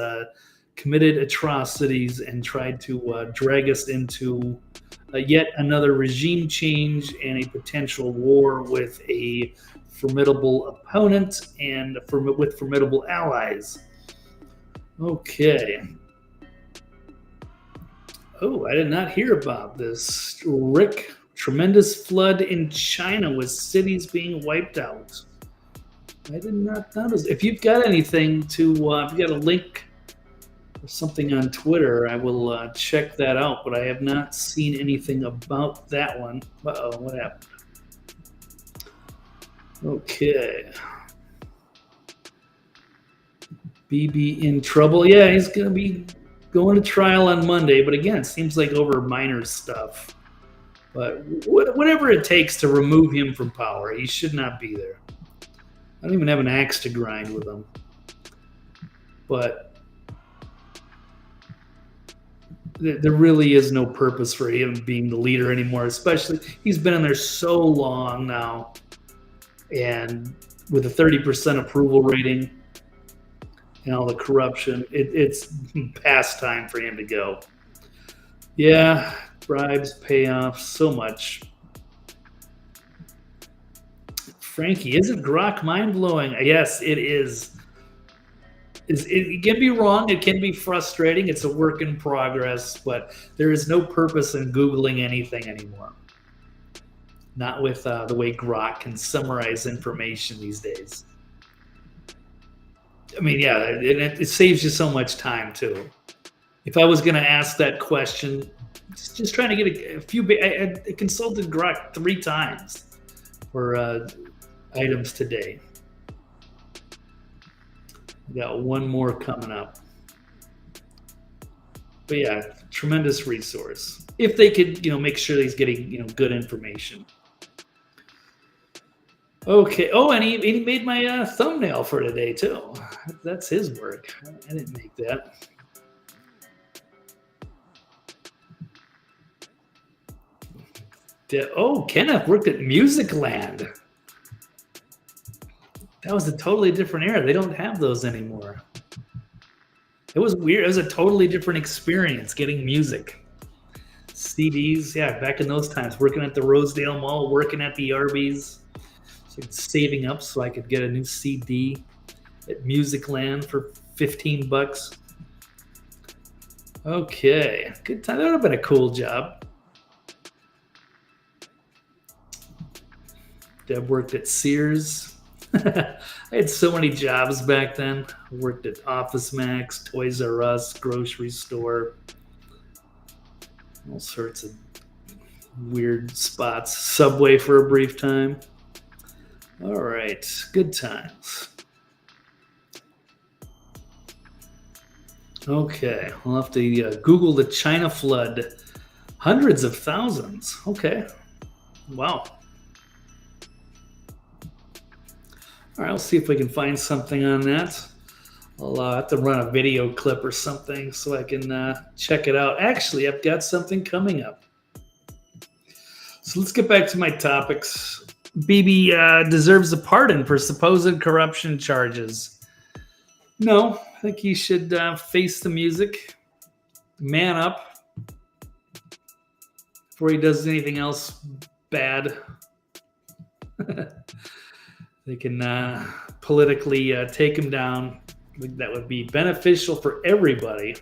committed atrocities and tried to drag us into yet another regime change and a potential war with a formidable opponent and with formidable allies. Okay. Oh, I did not hear about this. Rick, tremendous flood in China with cities being wiped out. I did not notice. If you've got anything if you got a link or something on Twitter, I will check that out, but I have not seen anything about that one. Uh-oh, what happened? Okay. Bibi in trouble. Yeah, he's going to be going to trial on Monday, but again, it seems like over minor stuff. But whatever it takes to remove him from power, he should not be there. I don't even have an axe to grind with him. But there really is no purpose for him being the leader anymore, especially he's been in there so long now. And with a 30% approval rating and all the corruption, it's past time for him to go. Yeah, bribes, payoffs, so much. Frankie, isn't Grok mind-blowing? Yes, it is. It can be wrong. It can be frustrating. It's a work in progress, but there is no purpose in Googling anything anymore. Not with the way Grok can summarize information these days. I mean, yeah, it saves you so much time, too. If I was going to ask that question, just trying to get a few... I consulted Grok 3 times for items today. We got one more coming up. But yeah, tremendous resource. If they could, make sure he's getting, good information. Okay. Oh, and he made my thumbnail for today too. That's his work. I didn't make that. Kenneth worked at Musicland. That was a totally different era. They don't have those anymore. It was weird. It was a totally different experience getting music. CDs, yeah, back in those times, working at the Rosedale Mall, working at the Arby's, saving up so I could get a new CD at Musicland for $15. Okay, good time. That would have been a cool job. Deb worked at Sears. I had so many jobs back then. I worked at Office Max, Toys R Us, grocery store, all sorts of weird spots. Subway for a brief time. All right, good times. Okay, I'll have to Google the China flood. Hundreds of thousands. Okay, wow. All right, I'll see if we can find something on that. I'll have to run a video clip or something so I can check it out. Actually, I've got something coming up. So let's get back to my topics. Bibi deserves a pardon for supposed corruption charges. No, I think he should face the music, man up, before he does anything else bad. They can politically take him down. That would be beneficial for everybody.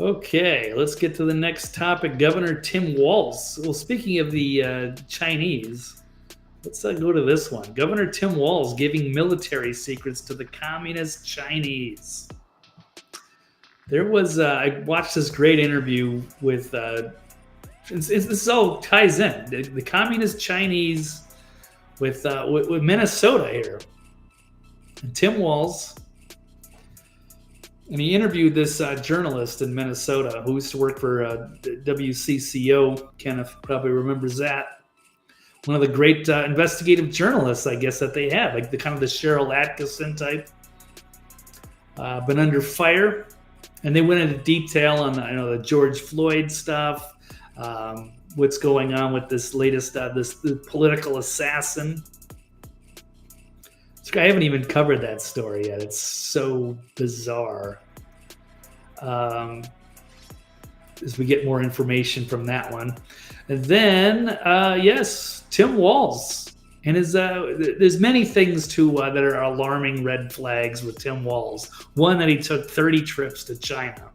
Okay, let's get to the next topic. Governor Tim Walz. Well, speaking of the Chinese, let's go to this one. Governor Tim Walz giving military secrets to the Communist Chinese. There was, I watched this great interview with, this all ties in. The Communist Chinese with Minnesota here. And Tim Walz, and he interviewed this journalist in Minnesota who used to work for WCCO. Kenneth probably remembers that. One of the great investigative journalists, I guess, that they have, like the kind of the Cheryl Atkinson type. Been under fire, and they went into detail on the George Floyd stuff. What's going on with this latest this political assassin. I haven't even covered that story yet. It's so bizarre. As we get more information from that one. And then, yes, Tim Walz. And there's many things, too, that are alarming red flags with Tim Walz. One, that he took 30 trips to China.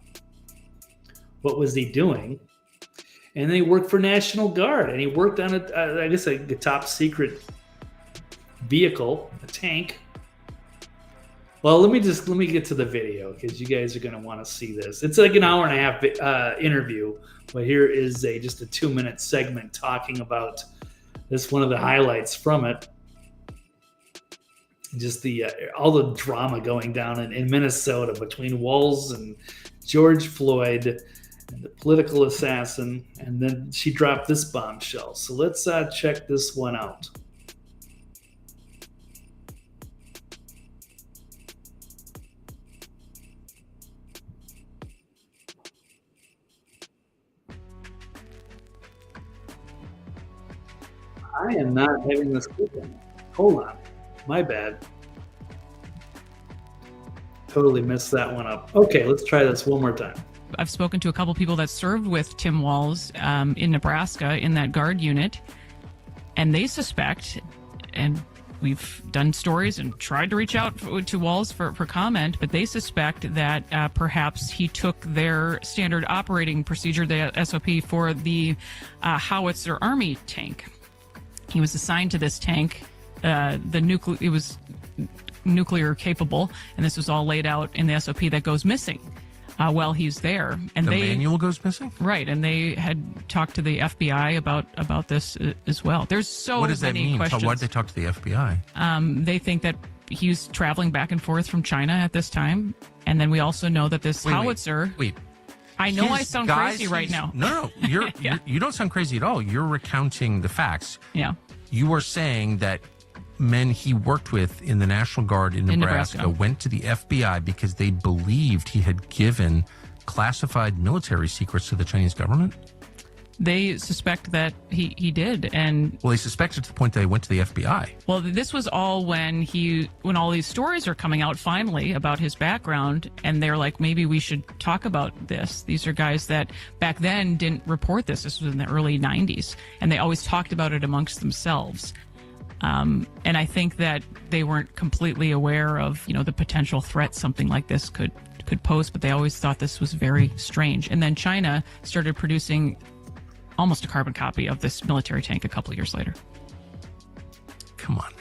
What was he doing? And then he worked for National Guard. And he worked on, a top secret vehicle, a tank. Well, let me get to the video because you guys are going to want to see this. It's like an hour and a half interview, but here is just a 2-minute segment talking about this, one of the highlights from it. Just all the drama going down in Minnesota between Walz and George Floyd and the political assassin, and then she dropped this bombshell. So let's check this one out. I am not having this open. Hold on. My bad. Totally messed that one up. Okay, let's try this one more time. I've spoken to a couple people that served with Tim Walz in Nebraska in that guard unit, and they suspect, and we've done stories and tried to reach out to Walz for comment, but they suspect that perhaps he took their standard operating procedure, the SOP, for the howitzer army tank. He was assigned to this tank. It was nuclear capable, and this was all laid out in the SOP that goes missing while he's there. And the manual goes missing? Right, and they had talked to the FBI about this as well. There's so many questions. What does that mean? Why did they talk to the FBI? They think that he's traveling back and forth from China at this time, and then we also know that this howitzer... Wait. I know I sound crazy right now. No, you don't sound crazy at all. You're recounting the facts. Yeah. You are saying that men he worked with in the National Guard in Nebraska went to the FBI because they believed he had given classified military secrets to the Chinese government? They suspect that he did, and well, they suspected to the point that they went to the FBI. Well, this was all when all these stories are coming out finally about his background, and they're like, maybe we should talk about this. These are guys that back then didn't report this. This was in the early 90s, and they always talked about it amongst themselves. And I think that they weren't completely aware of the potential threat something like this could pose, but they always thought this was very strange. And then China started producing almost a carbon copy of this military tank a couple of years later. Come on.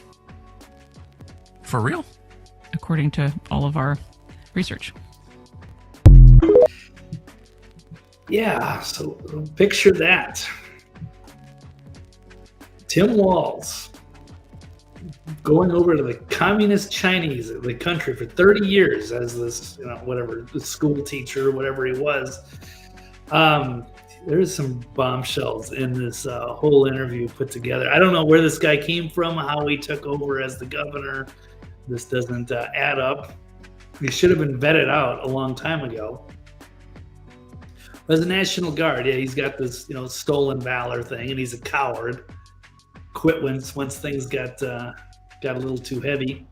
For real? according to all of our research. Yeah, so picture that. Tim Walz going over to the Communist Chinese, the country, for 30 years as this, whatever, the school teacher, whatever he was. There's some bombshells in this whole interview put together. I don't know where this guy came from, how he took over as the governor. This doesn't add up. He should have been vetted out a long time ago. As a National Guard, yeah, he's got this, stolen valor thing, and he's a coward. Quit once things got a little too heavy.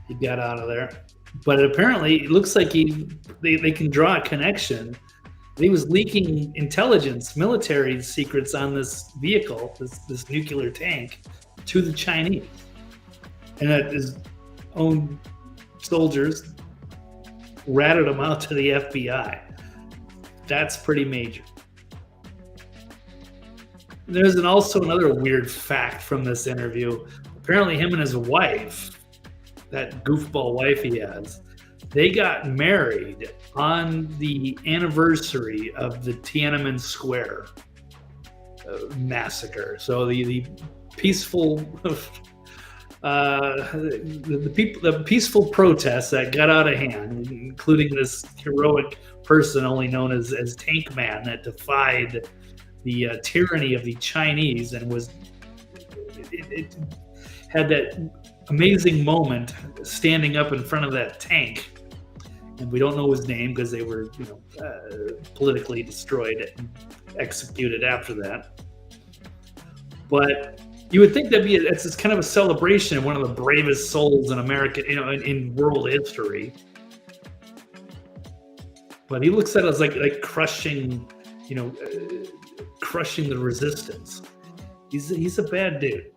He got out of there. But apparently, it looks like they can draw a connection. He was leaking intelligence, military secrets on this vehicle, this nuclear tank, to the Chinese. And that his own soldiers ratted him out to the FBI. That's pretty major. There's also another weird fact from this interview. Apparently him and his wife, that goofball wife he has, they got married on the anniversary of the Tiananmen Square massacre. So the peaceful the peaceful protests that got out of hand, including this heroic person only known as Tank Man that defied the tyranny of the Chinese and it had that amazing moment standing up in front of that tank. And we don't know his name because they were, politically destroyed and executed after that. But you would think it's kind of a celebration of one of the bravest souls in America, in world history. But he looks at it as like crushing, crushing the resistance. He's a bad dude.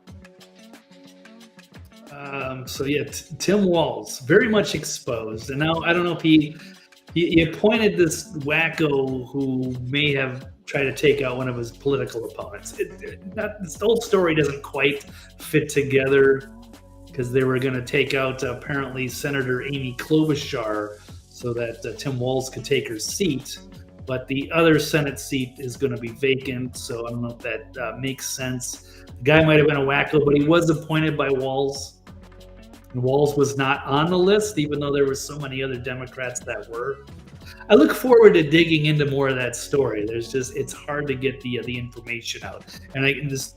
So yeah, Tim Walz, very much exposed. And now I don't know if he appointed this wacko who may have tried to take out one of his political opponents. This whole story doesn't quite fit together because they were going to take out apparently Senator Amy Klobuchar so that Tim Walz could take her seat. But the other Senate seat is going to be vacant, so I don't know if that makes sense. The guy might have been a wacko, but he was appointed by Walz. And Walz was not on the list, even though there were so many other Democrats that were. I look forward to digging into more of that story. It's hard to get the information out. And this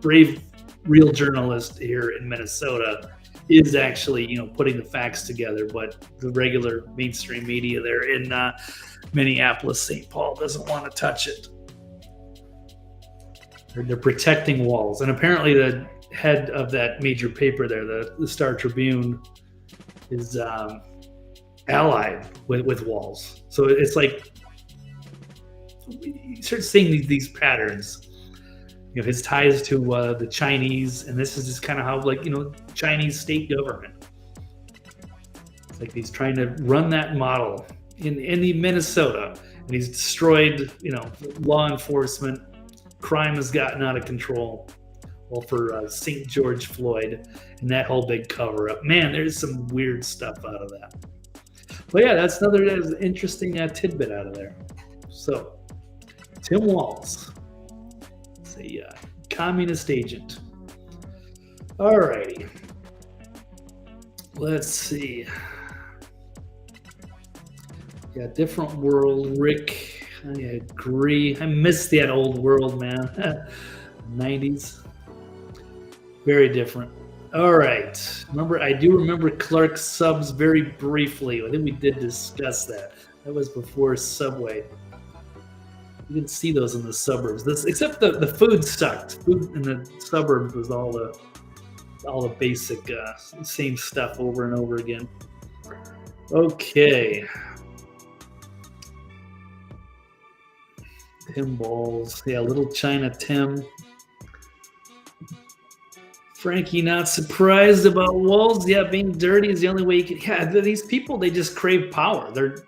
brave, real journalist here in Minnesota is actually, putting the facts together, but the regular mainstream media there in Minneapolis, St. Paul doesn't want to touch it. They're protecting Walz. And apparently the head of that major paper there, the Star Tribune, is allied with Walz. So it's like you start seeing these patterns. His ties to the Chinese, and this is just kind of how Chinese state government. It's like he's trying to run that model in the Minnesota, and he's destroyed law enforcement. Crime has gotten out of control. Well, for St. George Floyd and that whole big cover-up. Man, there's some weird stuff out of that. But yeah, that's another interesting tidbit out of there. So, Tim Walz, it's a communist agent. All righty. Let's see. Yeah, different world. Rick, I agree. I miss that old world, man. 90s. Very different. All right. I do remember Clark subs very briefly. I think we did discuss that. That was before Subway. You didn't see those in the suburbs. Except the food sucked. Food in the suburbs was all the basic same stuff over and over again. Okay. Tim Walz. Yeah, little China Tim. Frankie, not surprised about Walz. Yeah, being dirty is the only way you can. Yeah, these people, they just crave power. They're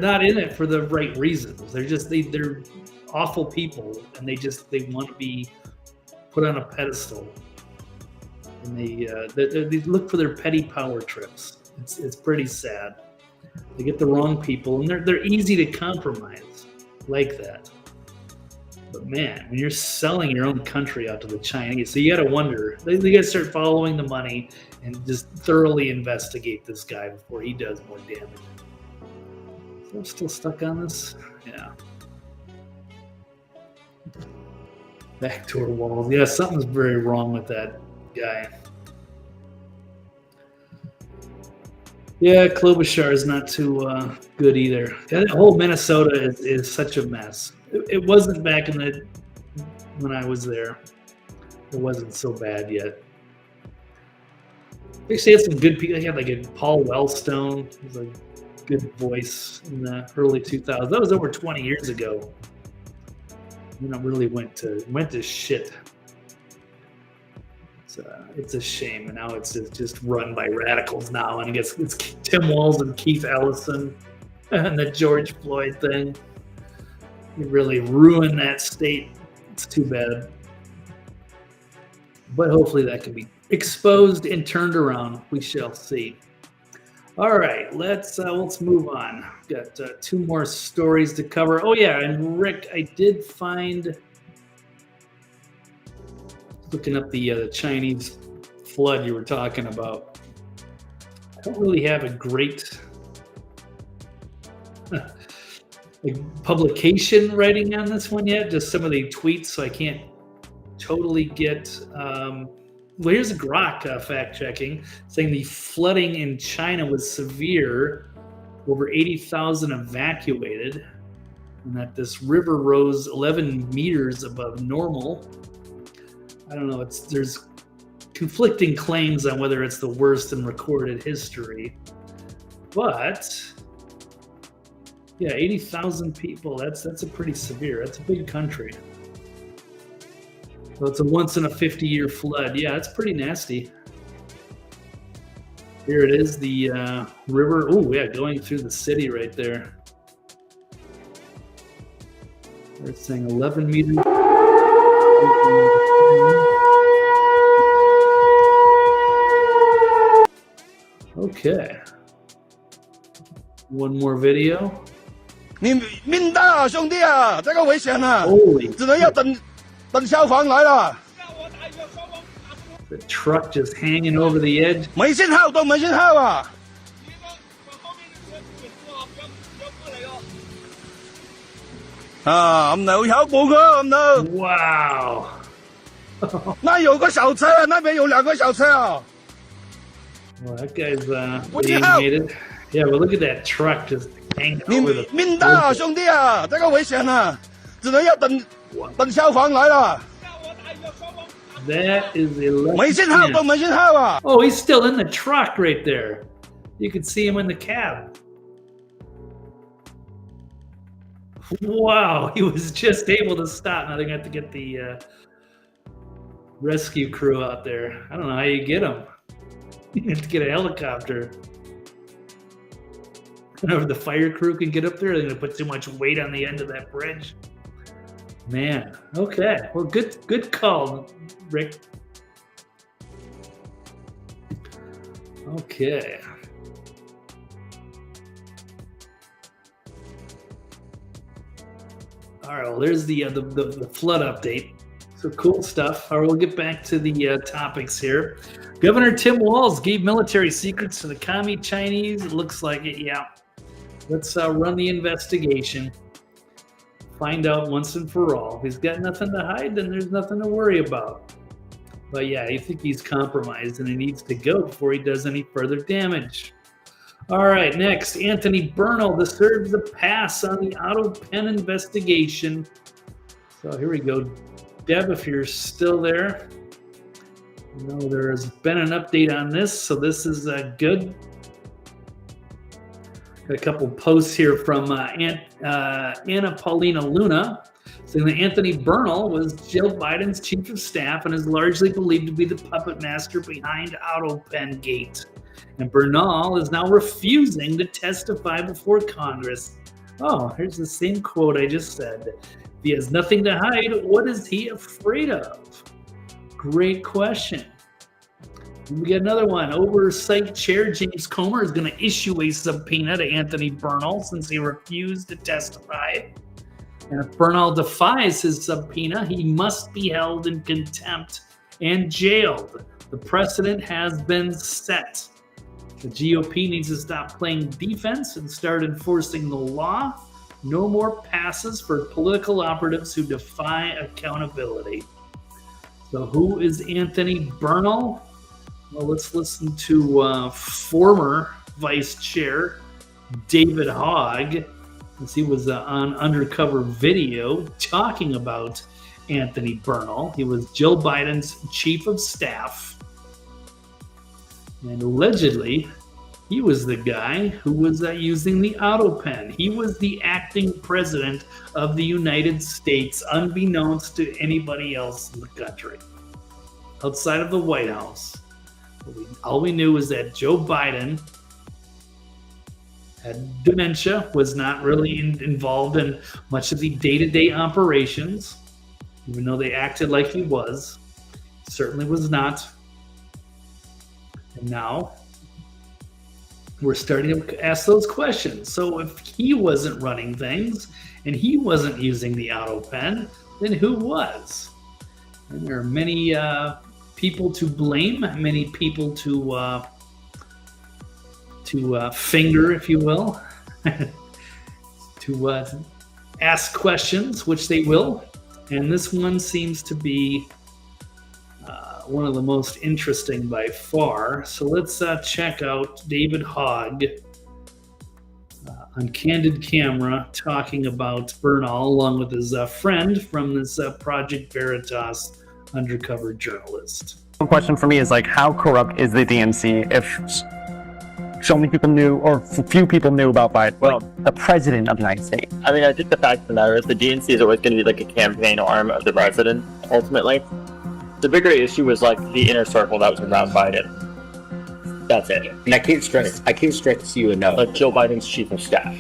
not in it for the right reasons. They're awful people, and they want to be put on a pedestal. and they look for their petty power trips. It's pretty sad. They get the wrong people, and they're easy to compromise like that. But man, when you're selling your own country out to the Chinese, so you got to wonder. They got to start following the money and just thoroughly investigate this guy before he does more damage. So I'm still stuck on this. Yeah. Backdoor Walz. Yeah, something's very wrong with that guy. Yeah, Klobuchar is not too good either. That whole Minnesota is such a mess. It wasn't back when I was there. It wasn't so bad yet. They actually had some good people. They had like a Paul Wellstone. He was a good voice in the early 2000s. That was over 20 years ago. Really went to shit. It's a shame, and now it's just run by radicals now, and I guess it's Tim Walz and Keith Ellison and the George Floyd thing. It really ruined that state. It's too bad, but hopefully that can be exposed and turned around. We shall see. All right, let's move on. Got 2 more stories to cover. Oh yeah, and Rick, I did find. Looking up the Chinese flood you were talking about. I don't really have a great publication writing on this one yet, just some of the tweets, so I can't totally get... well, here's a Grok fact-checking, saying the flooding in China was severe, over 80,000 evacuated, and that this river rose 11 meters above normal. I don't know. There's conflicting claims on whether it's the worst in recorded history, but yeah, 80,000 people. That's a pretty severe. That's a big country. So it's a once in a 50-year flood. Yeah, that's pretty nasty. Here it is, the river. Oh yeah, going through the city right there. They're saying 11 meters. Okay. One more video. 你命大啊，兄弟啊，这个危险啊， Holy 只能要等消防来了。 The truck just hanging over the edge. 没信号都没信号啊！啊，唔係有部噶，唔係。 Wow. 那有个小车，那边有2个小车啊。 Well, that guy's What the hell? animated. Yeah, but look at that truck just hanging 你 over the. 命大啊，兄弟啊，这个危险啊，只能要等消防来了。 That is 11. 没信号都没信号啊！ Oh, he's still in the truck right there. You can see him in the cab. Wow, he was just able to stop. Now they're going to have to get the rescue crew out there. I don't know how you get them. You have to get a helicopter. I don't know if the fire crew can get up there. They're going to put too much weight on the end of that bridge. Man, okay. Well, good call, Rick. Okay. All right, well, there's the flood update. So cool stuff. All right, we'll get back to the topics here. Governor Tim Walz gave military secrets to the Commie Chinese. It looks like it, yeah. Let's run the investigation. Find out once and for all. If he's got nothing to hide, then there's nothing to worry about. But yeah, I think he's compromised and he needs to go before he does any further damage. All right, next, Anthony Bernal deserves a pass on the Autopen investigation. So here we go. Deb, if you're still there. No, there's been an update on this, so this is good. Got a couple posts here from Anna Paulina Luna saying that Anthony Bernal was Jill Biden's chief of staff and is largely believed to be the puppet master behind Autopen Gate. And Bernal is now refusing to testify before Congress. Oh, here's the same quote I just said. If he has nothing to hide, what is he afraid of? Great question. We got another one. Oversight Chair James Comer is going to issue a subpoena to Anthony Bernal since he refused to testify. And if Bernal defies his subpoena, he must be held in contempt and jailed. The precedent has been set. The GOP needs to stop playing defense and start enforcing the law. No more passes for political operatives who defy accountability. So who is Anthony Bernal? Well, let's listen to former Vice Chair David Hogg, as he was on undercover video talking about Anthony Bernal. He was Joe Biden's chief of staff. And allegedly, he was the guy who was using the Autopen. He was the acting president of the United States, unbeknownst to anybody else in the country. Outside of the White House, all we knew was that Joe Biden had dementia, was not really involved in much of the day-to-day operations, even though they acted like he was. Certainly was not. And now we're starting to ask those questions. So if he wasn't running things and he wasn't using the Autopen, then who was? And there are many people to blame, many people to finger, if you will, to ask questions, which they will. And this one seems to be one of the most interesting by far. So let's check out David Hogg on Candid Camera talking about Bernal along with his friend from this Project Veritas undercover journalist. One question for me is, like, how corrupt is the DNC if so many people knew, or few people knew about Biden? Well, the president of the United States. I mean, I think the fact of the matter is the DNC is always going to be like a campaign arm of the president, ultimately. The bigger issue was like the inner circle that was around Biden. That's it. And I can't stress to you enough. Like Joe Biden's chief of staff,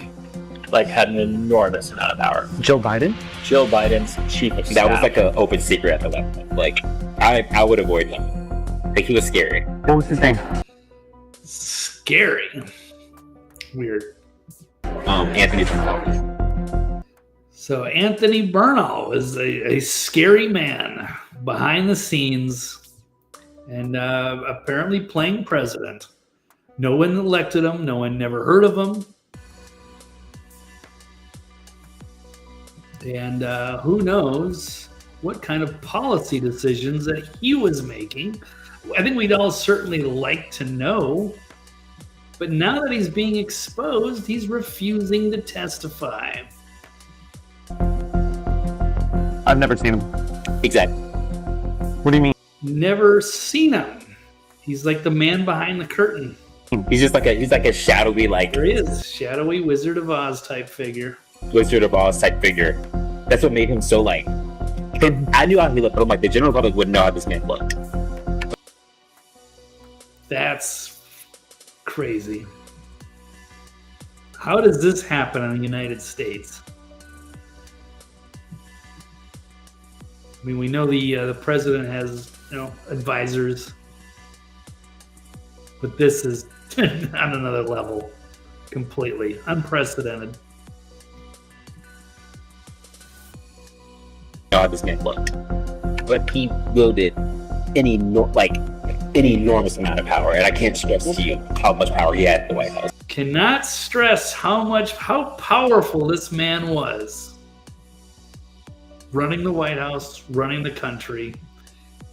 like, had an enormous amount of power. Joe Biden? Joe Biden's chief of staff. That was like an open secret at the level. Like, I would avoid him. Like, he was scary. What was his name? Scary. Weird. Anthony Bernal. So Anthony Bernal is a scary man behind the scenes and apparently playing president. No one elected him. No one never heard of him. And who knows what kind of policy decisions that he was making. I think we'd all certainly like to know. But now that he's being exposed, he's refusing to testify. I've never seen him. Exactly. What do you mean? Never seen him. He's like the man behind the curtain. He's just like a shadowy, like, There he is, shadowy Wizard of Oz type figure. Wizard of Oz type figure. That's what made him so, like, I knew how he looked, but I'm like, the general public wouldn't know how this man looked. That's crazy. How does this happen in the United States? I mean, we know the president has, advisors, but this is on another level, completely unprecedented. Know how this man looked, but he wielded an enormous amount of power, and I can't stress to you how much power he had at the White House. Cannot stress how powerful this man was. Running the White House, running the country,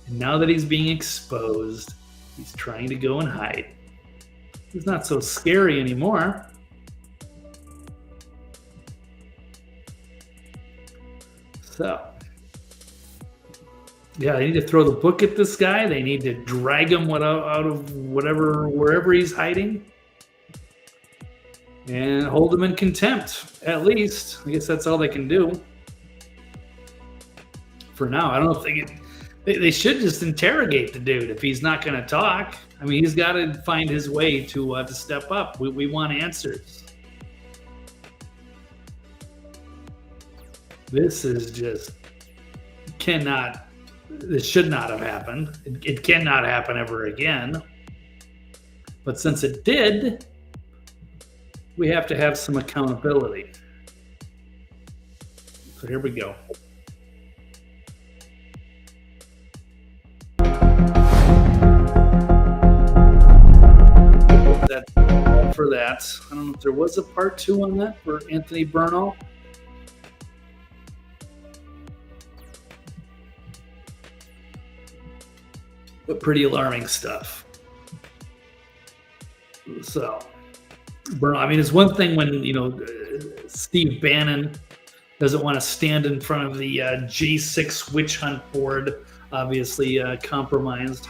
and now that he's being exposed, he's trying to go and hide. He's not so scary anymore. So, yeah, they need to throw the book at this guy. They need to drag him out of wherever he's hiding, and hold him in contempt, at least. I guess that's all they can do for now. I don't think they should just interrogate the dude if he's not going to talk. I mean, he's got to find his way to step up. We want answers. This is just cannot This should not have happened. It cannot happen ever again. But since it did, we have to have some accountability. So here we go. For that, I don't know if there was a part 2 on that for Anthony Bernal. But pretty alarming stuff. So, Bernal, I mean, it's one thing when, Steve Bannon doesn't want to stand in front of the J6 witch hunt board, obviously compromised,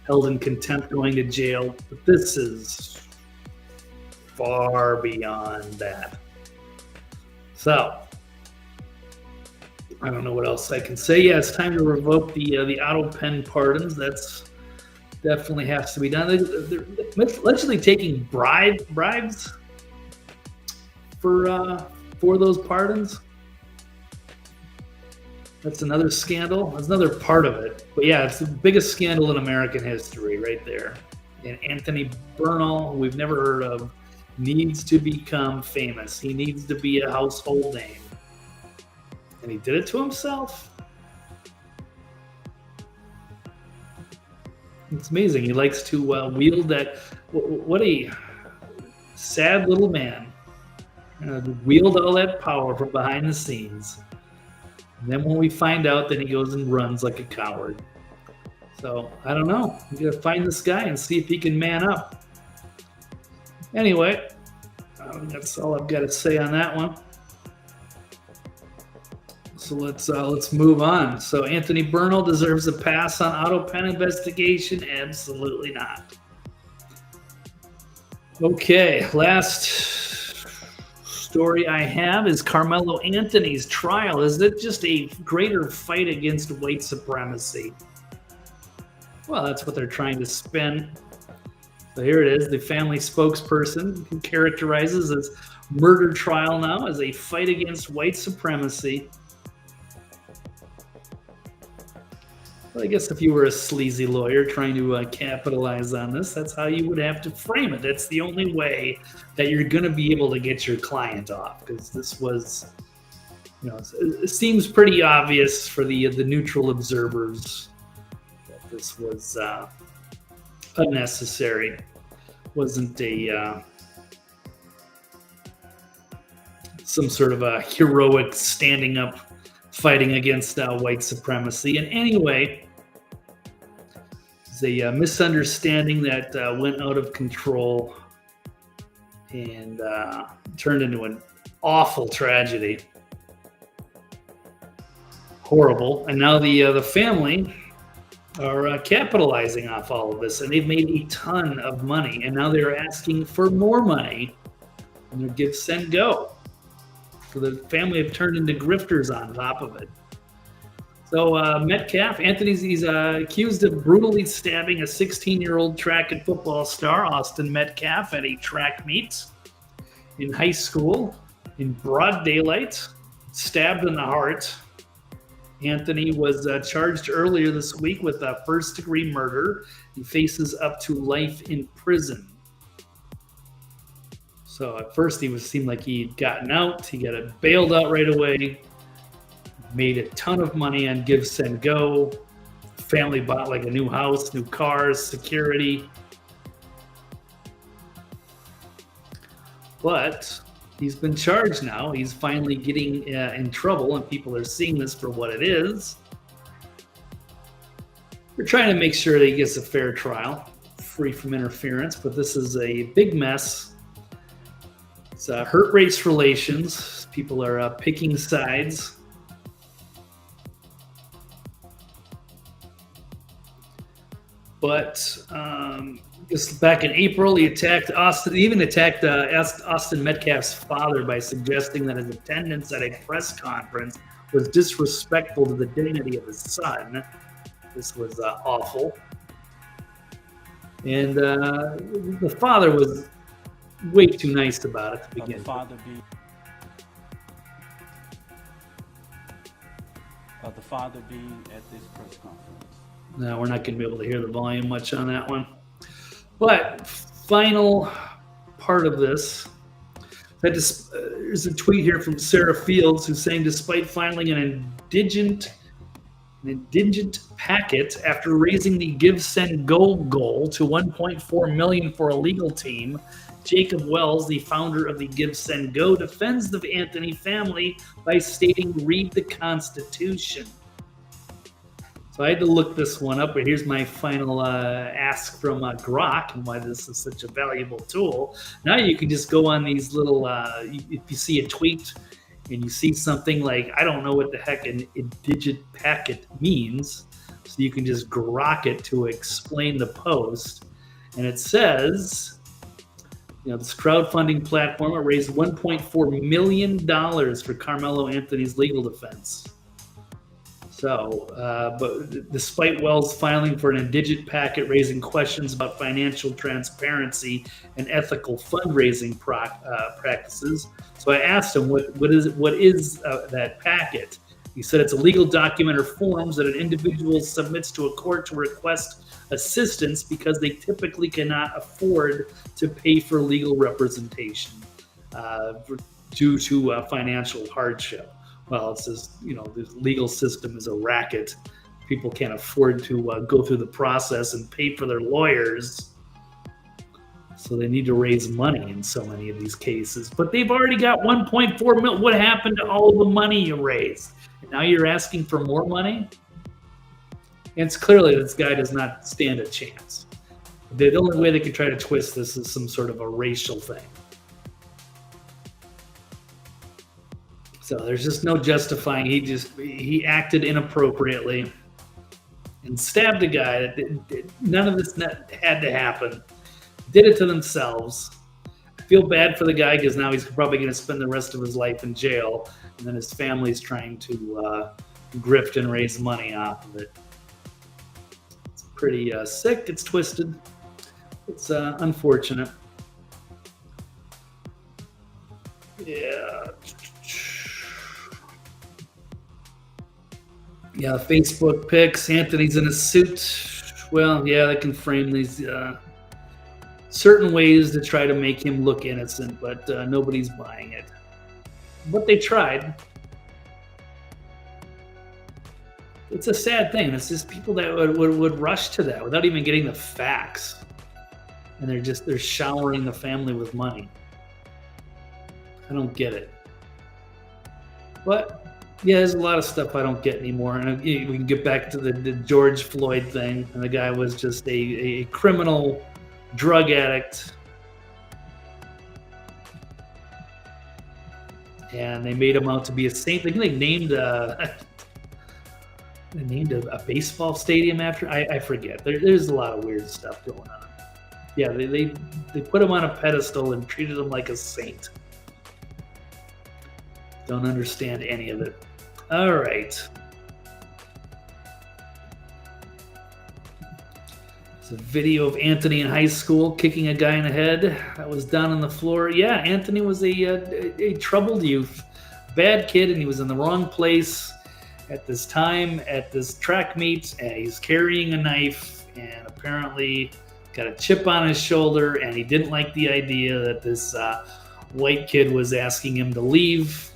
held in contempt, going to jail. But this is far beyond that. So, I don't know what else I can say. Yeah, it's time to revoke the Autopen pardons. That's definitely has to be done. They're allegedly taking bribes for those pardons. That's another scandal. That's another part of it. But yeah, it's the biggest scandal in American history right there. And Anthony Bernal, who we've never heard of, needs to become famous. He needs to be a household name. And he did it to himself. It's amazing. He likes to wield that. What a sad little man. Wield all that power from behind the scenes. And then when we find out, then he goes and runs like a coward. So, I don't know. We got to find this guy and see if he can man up. Anyway, that's all I've got to say on that one. So let's move on. So Anthony Bernal deserves a pass on Autopen investigation? Absolutely not. Okay, last story I have is Karmelo Anthony's trial. Is it just a greater fight against white supremacy? Well, that's what they're trying to spin. So here it is. The family spokesperson who characterizes this murder trial now as a fight against white supremacy. Well, I guess if you were a sleazy lawyer trying to capitalize on this, that's how you would have to frame it. That's the only way that you're going to be able to get your client off, because this was, it seems pretty obvious for the neutral observers that this was unnecessary. Wasn't a some sort of a heroic standing up fighting against white supremacy. And anyway, it's a misunderstanding that went out of control and turned into an awful tragedy. Horrible. And now the family are capitalizing off all of this, and they've made a ton of money, and now they're asking for more money in their give, send, go. So the family have turned into grifters on top of it. So Metcalf, he's accused of brutally stabbing a 16-year-old track and football star, Austin Metcalf, at a track meet in high school in broad daylight, stabbed in the heart. Anthony was charged earlier this week with first-degree murder. He faces up to life in prison. So at first seemed like he'd gotten out. He got bailed out right away. Made a ton of money on Give, Send, Go. Family bought like a new house, new cars, security. But he's been charged now. He's finally getting in trouble, and people are seeing this for what it is. We're trying to make sure that he gets a fair trial, free from interference, but this is a big mess. It's hurt race relations. People are picking sides. But just back in April, he attacked Austin. He even attacked Austin Metcalf's father by suggesting that his attendance at a press conference was disrespectful to the dignity of his son. This was awful. And the father was way too nice about it to begin with. of the father being at this press conference. No, we're not going to be able to hear the volume much on that one. But final part of this, there's a tweet here from Sarah Fields who's saying, despite filing an indigent packet after raising the Give Send Go goal to $1.4 million for a legal team, Jacob Walz, the founder of the Give Send Go, defends the Anthony family by stating, "Read the Constitution." So I had to look this one up, but here's my final ask from Grok and why this is such a valuable tool. Now you can just go on these little, if you see a tweet and you see something like, I don't know what the heck an indigent packet means, so you can just Grok it to explain the post. And it says, this crowdfunding platform, it raised $1.4 million for Karmelo Anthony's legal defense. So, but despite Walz filing for an indigent packet raising questions about financial transparency and ethical fundraising practices, so I asked him, what is that packet? He said it's a legal document or forms that an individual submits to a court to request assistance because they typically cannot afford to pay for legal representation due to financial hardship. Well, it says, the legal system is a racket. People can't afford to go through the process and pay for their lawyers. So they need to raise money in so many of these cases. But they've already got $1.4 million. What happened to all the money you raised? And now you're asking for more money? And it's clearly this guy does not stand a chance. The only way they could try to twist this is some sort of a racial thing. So there's just no justifying. He acted inappropriately and stabbed a guy that none of this had to happen. Did it to themselves. I feel bad for the guy because now he's probably going to spend the rest of his life in jail, and then his family's trying to grift and raise money off of it. It's pretty sick. It's twisted. It's unfortunate. Yeah, Facebook pics. Anthony's in a suit. Well, yeah, they can frame these certain ways to try to make him look innocent, but nobody's buying it. But they tried. It's a sad thing. It's just people that would rush to that without even getting the facts. And they're showering the family with money. I don't get it. But yeah, there's a lot of stuff I don't get anymore. And we can get back to the George Floyd thing. And the guy was just a criminal drug addict. And they made him out to be a saint. They named a baseball stadium after. I forget. There's a lot of weird stuff going on. Yeah, they put him on a pedestal and treated him like a saint. Don't understand any of it. All right. It's a video of Anthony in high school kicking a guy in the head. That was down on the floor. Yeah, Anthony was a troubled youth, bad kid, and he was in the wrong place at this time at this track meet. And he's carrying a knife and apparently got a chip on his shoulder, and he didn't like the idea that this white kid was asking him to leave.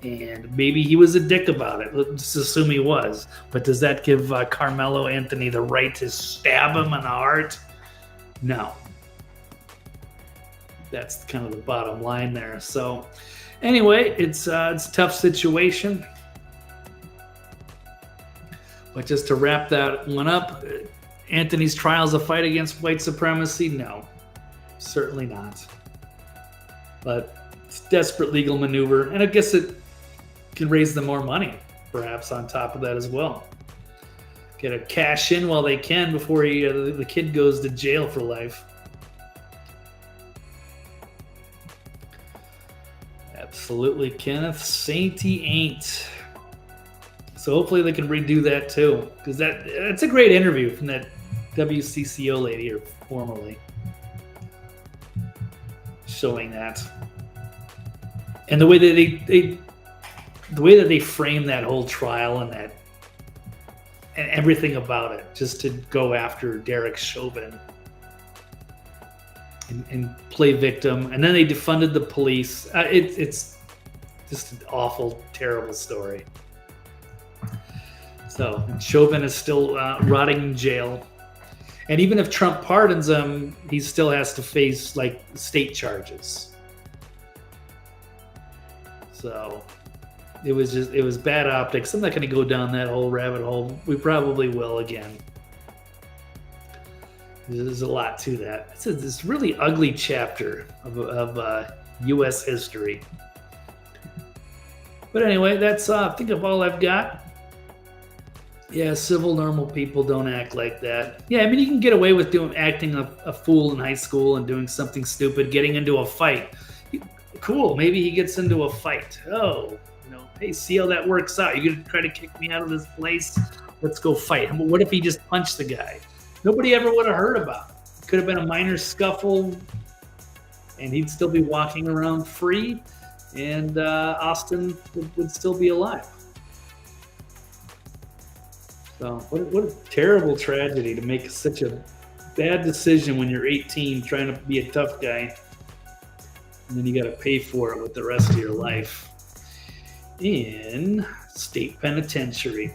And maybe he was a dick about it. Let's assume he was. But does that give Karmelo Anthony the right to stab him in the heart? No. That's kind of the bottom line there. So anyway, it's a tough situation. But just to wrap that one up, Anthony's trial is a fight against white supremacy? No, certainly not. But it's a desperate legal maneuver. And I guess it can raise them more money, perhaps, on top of that as well. Get a cash in while they can before the kid goes to jail for life. Absolutely, Kenneth. Saint he ain't. So hopefully they can redo that too, because that's a great interview from that WCCO lady, or formerly, showing that. And the way that the way that they frame that whole trial and everything about it, just to go after Derek Chauvin and play victim, and then they defunded the police. It's just an awful, terrible story. So Chauvin is still rotting in jail, and even if Trump pardons him, he still has to face like state charges. So it was bad optics. I'm not going to go down that whole rabbit hole. We probably will again. There's a lot to that. It's this really ugly chapter of U.S. history. But anyway, that's I think of all I've got. Yeah, civil, normal people don't act like that. Yeah, I mean, you can get away with acting a fool in high school and doing something stupid, getting into a fight. Cool, maybe he gets into a fight. Oh, hey, see how that works out. You're going to try to kick me out of this place? Let's go fight. What if he just punched the guy? Nobody ever would have heard about it. Could have been a minor scuffle, and he'd still be walking around free, and Austin would still be alive. So what a terrible tragedy to make such a bad decision when you're 18 trying to be a tough guy, and then you got to pay for it with the rest of your life in state penitentiary.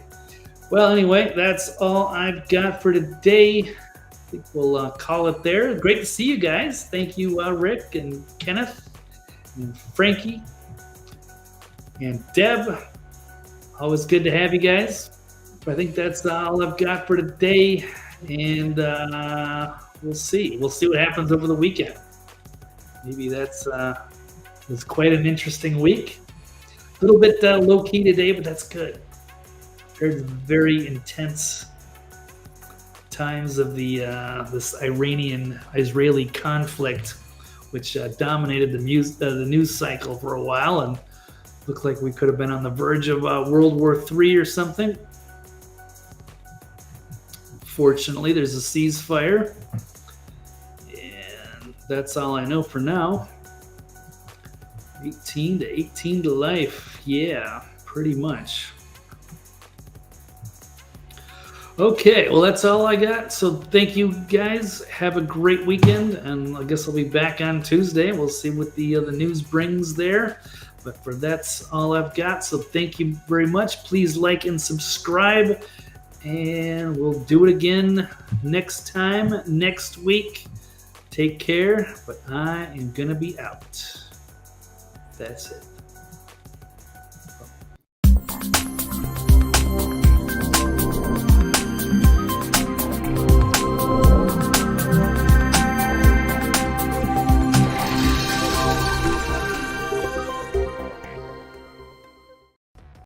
Well, anyway, that's all I've got for today. I think we'll call it there. Great to see you guys. Thank you, Rick and Kenneth and Frankie and Deb. Always good to have you guys. I think that's all I've got for today, and we'll see. We'll see what happens over the weekend. Maybe that's quite an interesting week. A little bit low-key today, but that's good. There's very intense times of this Iranian-Israeli conflict, which dominated the news cycle for a while, and looked like we could have been on the verge of World War III or something. Fortunately, there's a ceasefire, and that's all I know for now. 18 to life. Yeah, pretty much. Okay, well, that's all I got. So thank you, guys. Have a great weekend, and I guess I'll be back on Tuesday. We'll see what the news brings there. But for that's all I've got. So thank you very much. Please like and subscribe, and we'll do it again next time, next week. Take care, but I am going to be out. That's it.